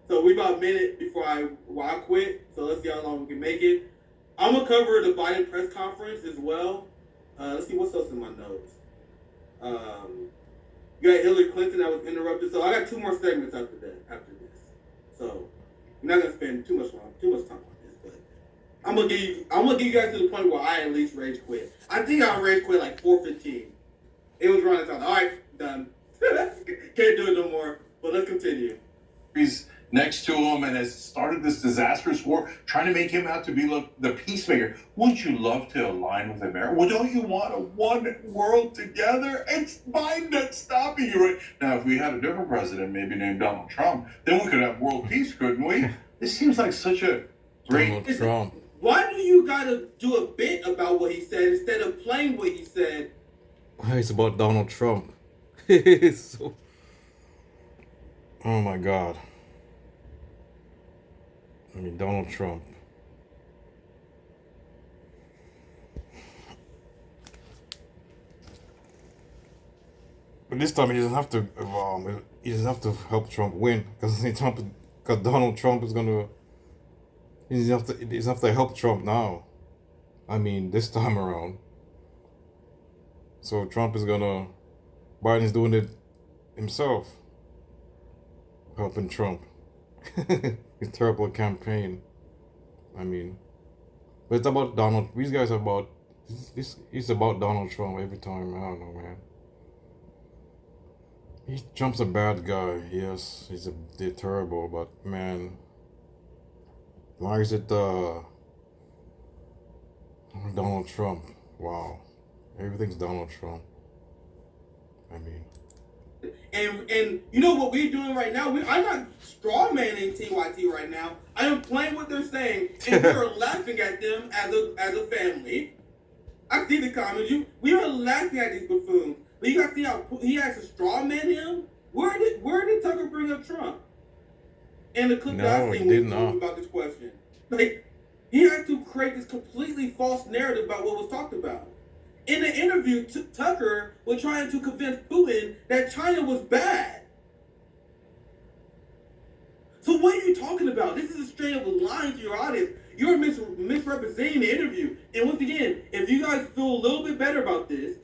So we about a minute before I quit. So let's see how long we can make it. I'm gonna cover the Biden press conference as well. Let's see what's else in my notes. You got Hillary Clinton that was interrupted. So I got 2 more segments after this. So I'm not gonna spend too much time on this, but I'm gonna get you guys to the point where I at least rage quit. I think I rage quit like 4:15. It was running time. All right, done. Can't do it no more. But let's continue. He's next to him and has started this disastrous war, trying to make him out to be the peacemaker. Wouldn't you love to align with America? Well, don't you want a one world together? It's Biden that's stopping you right now. If we had a different president, maybe named Donald Trump, then we could have world peace, couldn't we? This seems like such a great Donald Trump. Why do you gotta do a bit about what he said instead of playing what he said? It's about Donald Trump. So, oh my God. I mean, Donald Trump. But this time he doesn't have to. He doesn't have to help Trump win because Donald Trump is gonna. He doesn't have to help Trump now. I mean, this time around. So Trump is gonna. Biden's doing it himself. Helping Trump. His terrible campaign. I mean, but it's about Donald. These guys are about. It's about Donald Trump every time. I don't know, man. Trump's a bad guy. Yes, they're terrible. But man, why is it Donald Trump? Wow, everything's Donald Trump. I mean. And you know what we're doing right now? I'm not strawmanning TYT right now. I am playing what they're saying, and we are laughing at them as a family. I see the comments. We are laughing at these buffoons. But you guys see how he has to strawman him? Where did Tucker bring up Trump? And the clip that I seen was about this question. Like, he had to create this completely false narrative about what was talked about. In the interview, Tucker was trying to convince Putin that China was bad. So what are you talking about? This is a straight up lying to your audience. You're misrepresenting the interview. And once again, if you guys feel a little bit better about this,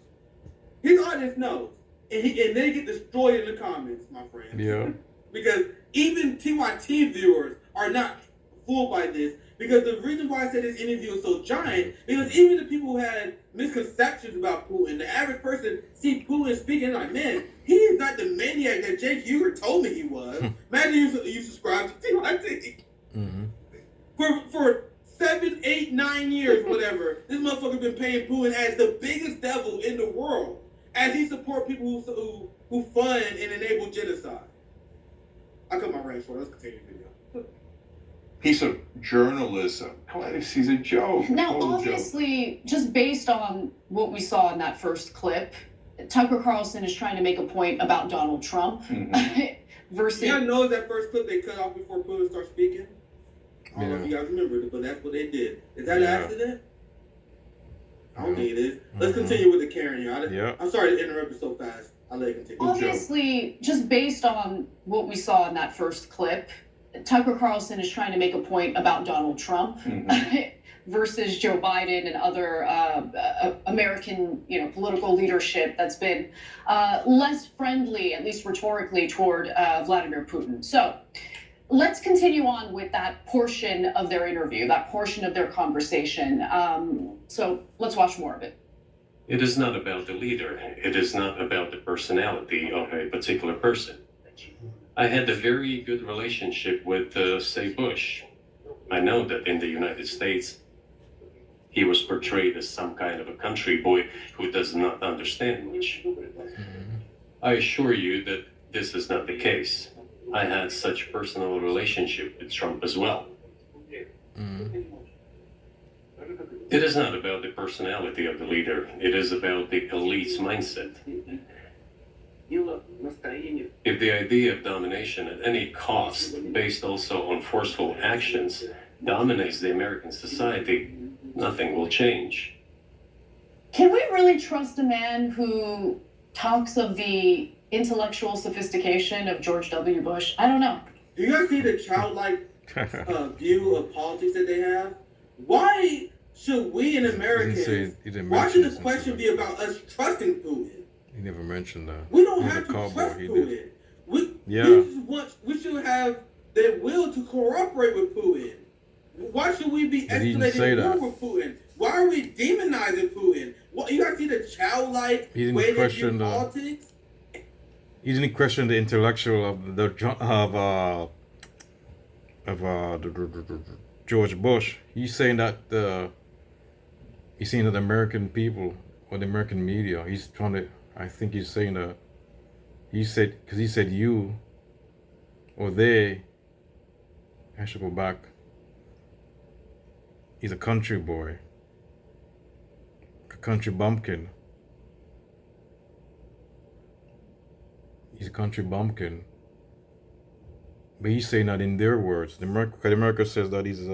his audience knows. And they get destroyed in the comments, my friend. Yeah. Because even TYT viewers are not fooled by this. Because the reason why I said this interview is so giant, because even the people who had misconceptions about Putin, the average person see Putin speaking like, man, he is not the maniac that Cenk Uygur told me he was. Imagine you subscribe to TYT. For 7, 8, 9 years, whatever, this motherfucker been paying Putin as the biggest devil in the world, as he support people who fund and enable genocide. I cut my rant short. Let's continue the video. Piece of journalism. Come on, this is a joke. Now, obviously, just based on what we saw in that first clip, Tucker Carlson is trying to make a point about Donald Trump versus. You guys know that first clip they cut off before Putin starts speaking? I don't know if you guys remember it, but that's what they did. Is that an accident? I don't think it is. Let's continue with the Karen here. I'm sorry to interrupt you so fast. I'll let it continue. Obviously, just based on what we saw in that first clip, Tucker Carlson is trying to make a point about Donald Trump versus Joe Biden and other American, political leadership that's been less friendly, at least rhetorically, toward Vladimir Putin. So let's continue on with that portion of their interview, that portion of their conversation. So let's watch more of it. It is not about the leader. It is not about the personality of a particular person. I had a very good relationship with, say, Bush. I know that in the United States, he was portrayed as some kind of a country boy who does not understand much. I assure you that this is not the case. I had such personal relationship with Trump as well. It is not about the personality of the leader. It is about the elite's mindset. If the idea of domination at any cost, based also on forceful actions, dominates the American society, nothing will change. Can we really trust a man who talks of the intellectual sophistication of George W. Bush? I don't know. Do you guys see the childlike view of politics that they have? Why should we in Americans, why should the question be about us trusting Putin? He never mentioned that. We don't have to trust Putin. We should have the will to cooperate with Putin. Why should we be escalating war with Putin? Why are we demonizing Putin? You guys see the childlike way they view politics? He didn't question the intellectual of George Bush. He's saying that the American people or the American media. He's trying to. I think he's saying that. He said you or they. I should go back. He's a country boy. A country bumpkin. He's a country bumpkin. But he's saying that in their words. America says that he's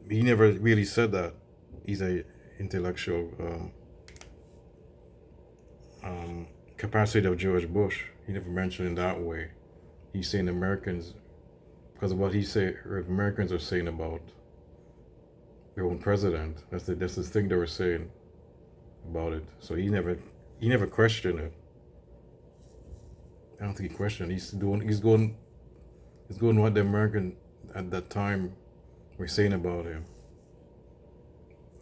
he never really said that. He's a intellectual capacity of George Bush. He never mentioned it that way. He's saying Americans, because of what Americans are saying about their own president. That's the thing they were saying about it. So he never questioned it. I don't think he questioned. He's going what the American at that time were saying about him.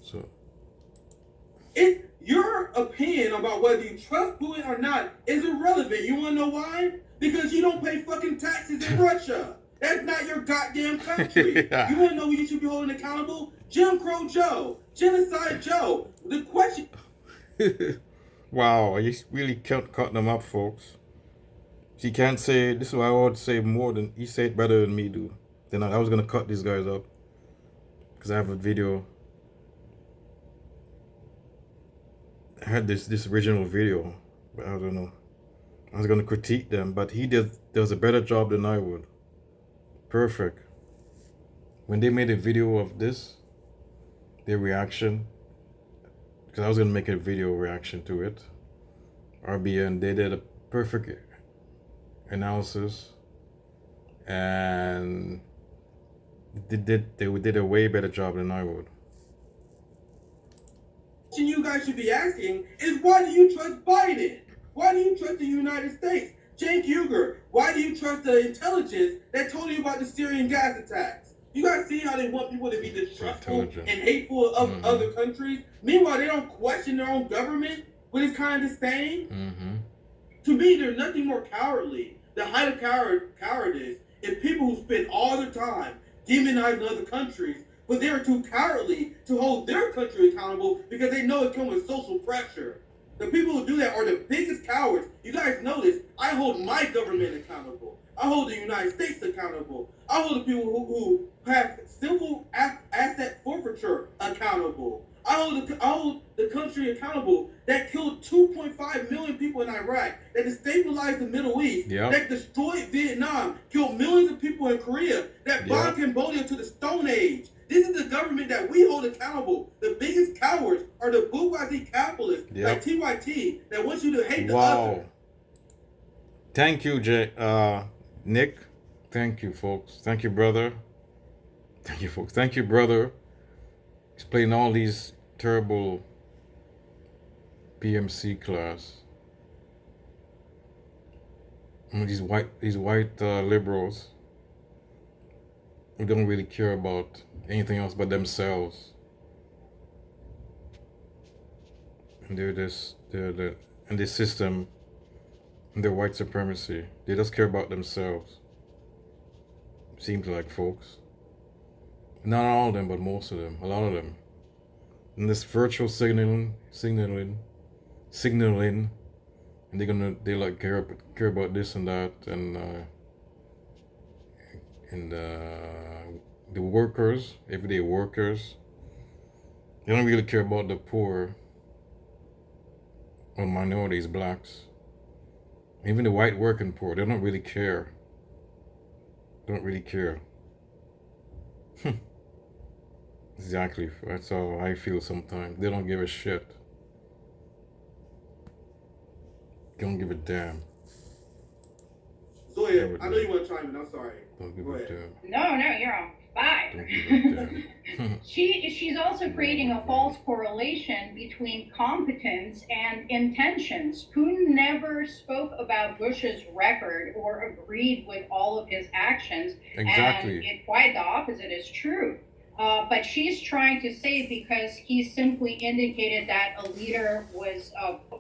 So your opinion about whether you trust Putin or not is irrelevant. You want to know why? Because you don't pay fucking taxes in Russia. That's not your goddamn country. You want to know who you should be holding accountable? Jim Crow Joe, Genocide Joe. The question. Wow, you really can't cut them up, folks. He can't say, this is what I would say more than, he said better than me do. Then I was going to cut these guys up. Because I have a video. I had this original video. But I don't know. I was going to critique them. But he does a better job than I would. Perfect. When they made a video of this, their reaction. Because I was going to make a video reaction to it. RBN, they did a perfect analysis, and they did a way better job than I would. You guys should be asking is, why do you trust Biden? Why do you trust the United States? Cenk Uygur, why do you trust the intelligence that told you about the Syrian gas attacks? You guys see how they want people to be distrustful and Intelligent. hateful of Mhm. other countries? Meanwhile, they don't question their own government with this kind of disdain. Mm-hmm. To me, there's nothing more cowardly. The height of cowardice is people who spend all their time demonizing other countries, but they're too cowardly to hold their country accountable because they know it comes with social pressure. The people who do that are the biggest cowards. You guys know this. I hold my government accountable. I hold the United States accountable. I hold the people who have civil asset forfeiture accountable. I hold the country accountable that killed 2.5 million people in Iraq, that destabilized the Middle East, Yep. that destroyed Vietnam, killed millions of people in Korea, that brought Cambodia to the Stone Age. This is the government that we hold accountable. The biggest cowards are the bourgeoisie capitalists like TYT that want you to hate the other. Thank you, Nick. Thank you, folks. Thank you, brother. Thank you, folks. Thank you, brother. Explain all these terrible PMC class. And these white liberals who don't really care about anything else but themselves. And they're in this system, and their white supremacy. They just care about themselves. Seems like, folks. Not all of them, but most of them. A lot of them. And this virtual signaling, and they like care about this and that, and the workers, everyday workers. They don't really care about the poor or minorities, blacks. Even the white working poor, they don't really care. Exactly. That's how I feel sometimes. They don't give a shit. They don't give a damn. Zoya, I know you want to chime in. I'm sorry. Don't give a damn. No, you're on fire. Don't give a damn. She's also creating a false correlation between competence and intentions. Putin never spoke about Bush's record or agreed with all of his actions. Exactly. And quite the opposite is true. But she's trying to say because he simply indicated that a leader was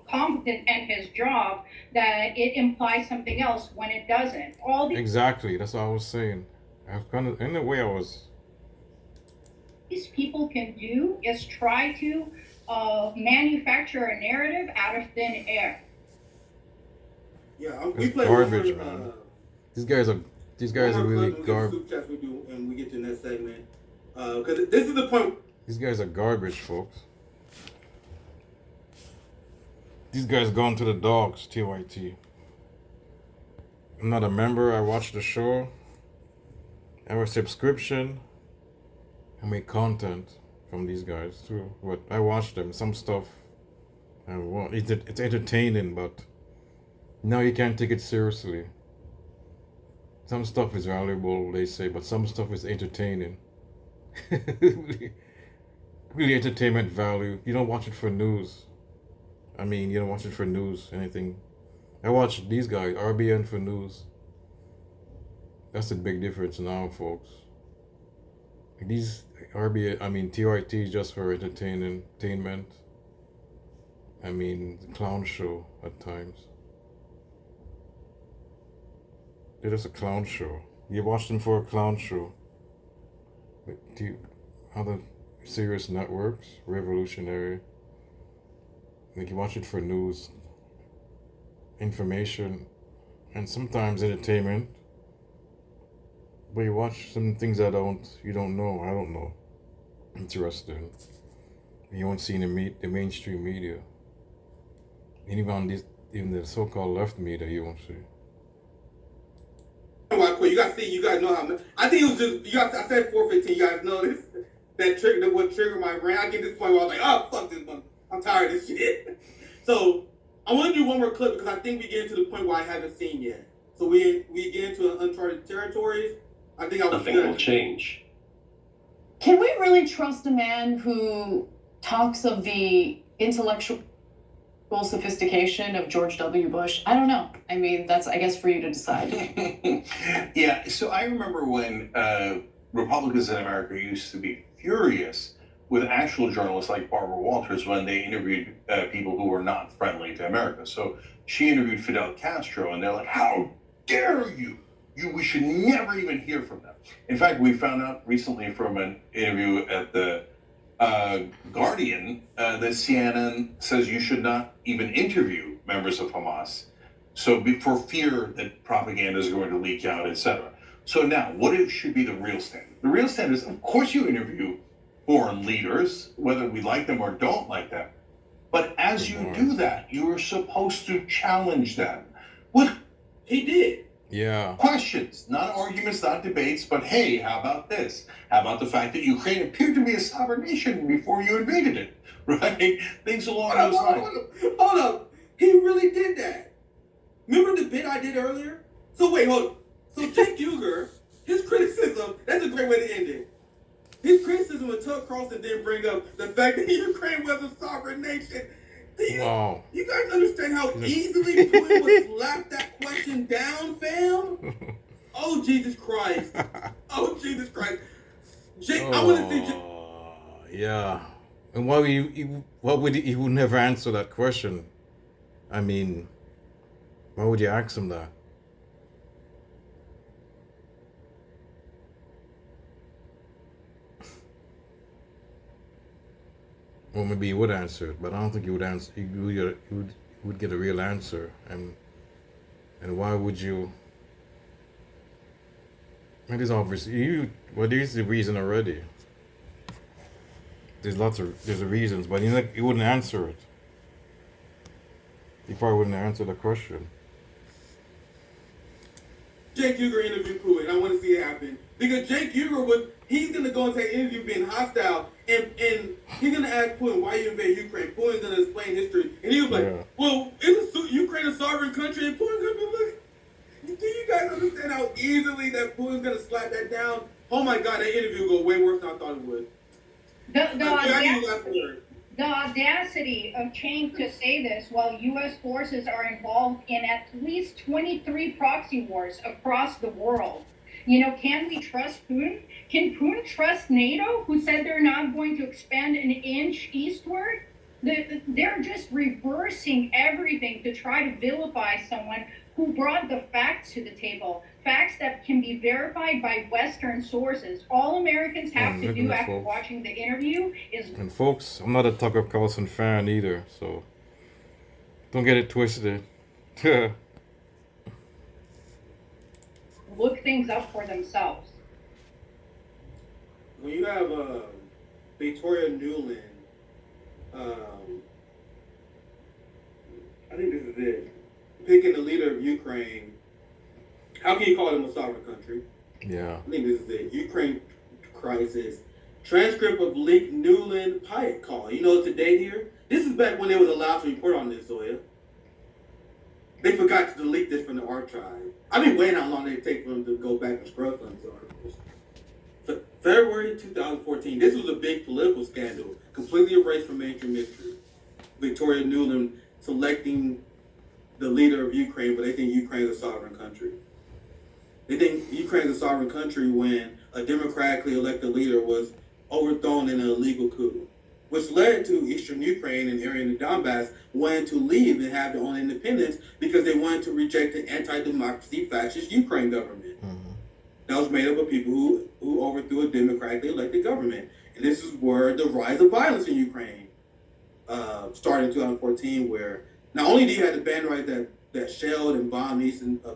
competent at his job, that it implies something else when it doesn't. Exactly. That's what I was saying. I was kind of, in a way, I was. These people can do is try to manufacture a narrative out of thin air. Yeah, we It's play garbage, man. These guys are really garbage. We do, and we get to the next segment. Because this is the point. These guys are garbage, folks. These guys gone to the dogs, TYT. I'm not a member. I watch the show. I have a subscription. I make content from these guys too. But I watch them. Some stuff it's entertaining, but now you can't take it seriously. Some stuff is valuable, they say, but some stuff is entertaining. really entertainment value. You don't watch it for news. You don't watch it for news, anything. I watch these guys, RBN for news. That's a big difference now, folks. These TYT just for entertainment. The clown show at times. They're just a clown show. You watch them for a clown show. But other serious networks, revolutionary. You watch it for news, information, and sometimes entertainment. But you watch some things you don't know. I don't know. Interesting. You won't see in the mainstream media. And even the so-called left media, you won't see. You guys know how. I think it was just I said 4:15. You guys know this. What triggered my rant. I get to this point where I was like, oh fuck this one. I'm tired of this shit. So I want to do one more clip because I think we get into the point where I haven't seen yet. So we get into uncharted territories. I think nothing will change. Can we really trust a man who talks of the intellectual sophistication of George W. Bush? I don't know. That's, I guess, for you to decide. Yeah, so I remember when Republicans in America used to be furious with actual journalists like Barbara Walters when they interviewed people who were not friendly to America. So she interviewed Fidel Castro, and they're like, "How dare you? We should never even hear from them." In fact, we found out recently from an interview at the Guardian that CNN says you should not even interview members of Hamas, for fear that propaganda is going to leak out, etc. So now, should be the real standard? The real standard is, of course, you interview foreign leaders, whether we like them or don't like them. But as you do that, you are supposed to challenge them. What he did. Yeah. Questions, not arguments, not debates, but hey, how about this? How about the fact that Ukraine appeared to be a sovereign nation before you invaded it, right? Things along those lines. Hold up. He really did that. Remember the bit I did earlier? So wait, hold on. So Cenk Uygur, his criticism, that's a great way to end it. His criticism of Tucker Carlson didn't bring up the fact that Ukraine was a sovereign nation. Wow. You guys understand how easily Putin would slap that question down, fam? Oh, Jesus Christ. Oh, Jesus Christ. I want to see... Yeah. And why would he would never answer that question? I mean, why would you ask him that? Well, maybe he would answer it, but I don't think he would answer. He would get a real answer, and why would you? It is obvious. There's the reason already. There's a reasons, but he wouldn't answer it. He probably wouldn't answer the question. Cenk Uygur interviewed Putin. I want to see it happen. Because Cenk Uygur he's going to go into that interview being hostile, and he's going to ask Putin, why you invade Ukraine? Putin's going to explain history. And he was like, well, isn't Ukraine a sovereign country? And Putin's going to be like, do you guys understand how easily that Putin's going to slap that down? Oh my God, that interview will go way worse than I thought it would. The audacity of Cenk to say this while U.S. forces are involved in at least 23 proxy wars across the world. Can we trust Putin? Can Putin trust NATO, who said they're not going to expand an inch eastward? They're just reversing everything to try to vilify someone who brought the facts to the table, facts that can be verified by Western sources. All Americans have to do after watching the interview is... And folks, I'm not a Tucker Carlson fan either, so don't get it twisted. Look things up for themselves. When you have Victoria Nuland, I think this is it, picking the leader of Ukraine, how can you call them a sovereign country? Yeah. I think this is it. Ukraine crisis. Transcript of leaked Nuland Pyatt call. You know what's the date here? This is back when they was allowed to report on this, Zoya. They forgot to delete this from the archive. I've been waiting how long they take for them to go back and scrub some of these articles. February 2014. This was a big political scandal, completely erased from mainstream history. Victoria Nuland selecting the leader of Ukraine, but they think Ukraine is a sovereign country. They think Ukraine is a sovereign country when a democratically elected leader was overthrown in an illegal coup, which led to Eastern Ukraine and area in the Donbass wanting to leave and have their own independence because they wanted to reject the anti-democracy fascist Ukraine government. Mm-hmm. That was made up of people who overthrew a democratically elected government. And this is where the rise of violence in Ukraine started in 2014, where not only do you have the bandwagon that shelled and bombed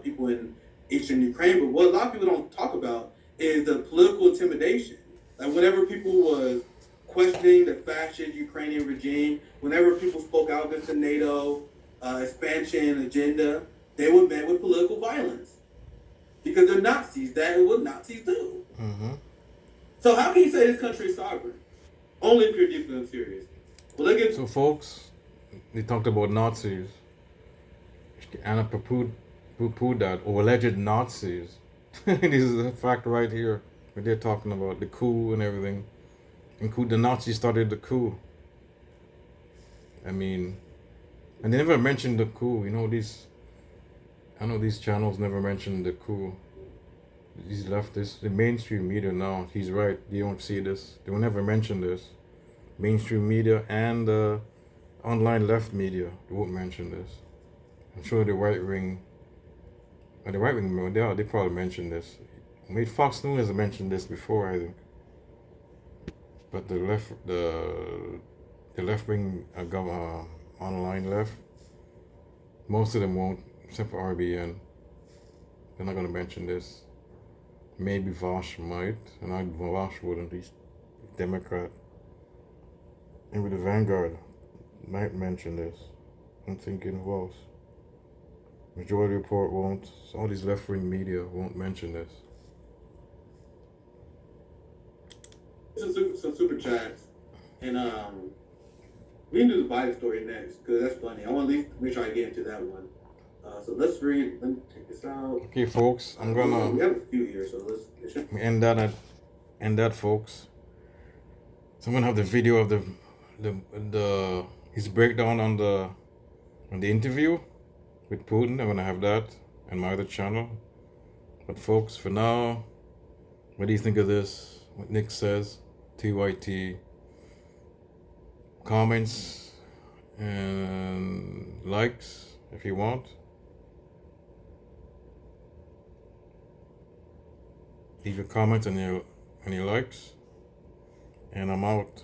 people in Eastern Ukraine, but what a lot of people don't talk about is the political intimidation. Like whenever people was questioning the fascist Ukrainian regime, whenever people spoke out against the NATO expansion agenda, they were met with political violence. Because they're Nazis. That is what Nazis do. Mm-hmm. So how can you say this country is sovereign? Only if you're deeply unserious. Well, so folks, they talked about Nazis. Anna poo-pooed that, or alleged Nazis. This is a fact right here. Where they're talking about the coup and everything. And the Nazis started the coup. I mean, and they never mentioned the coup. I know these channels never mentioned the coup. these leftists, the mainstream media now, he's right. They don't see this. They will never mention this. Mainstream media and the online left media, they won't mention this. I'm sure the right wing, they probably mentioned this. Maybe Fox News has mentioned this before, I think. But the left wing online left, most of them won't, except for RBN. They're not gonna mention this. Maybe Vosh might, and Vosh wouldn't. He's Democrat. Maybe the Vanguard might mention this. I'm thinking who else? Majority Report won't. So all these left-wing media won't mention this. Some super chats, and we can do the Biden story next because that's funny. I want to at least make sure I get into that one. So let's read. Let me take this out. Okay, folks, I'm gonna. We have a few here, so let's end that, folks. So I'm gonna have the video of the his breakdown on the interview with Putin. I'm gonna have that on my other channel. But folks, for now, what do you think of this? What Nick says, TYT. Comments and likes if you want. Leave your comments and your likes. And I'm out.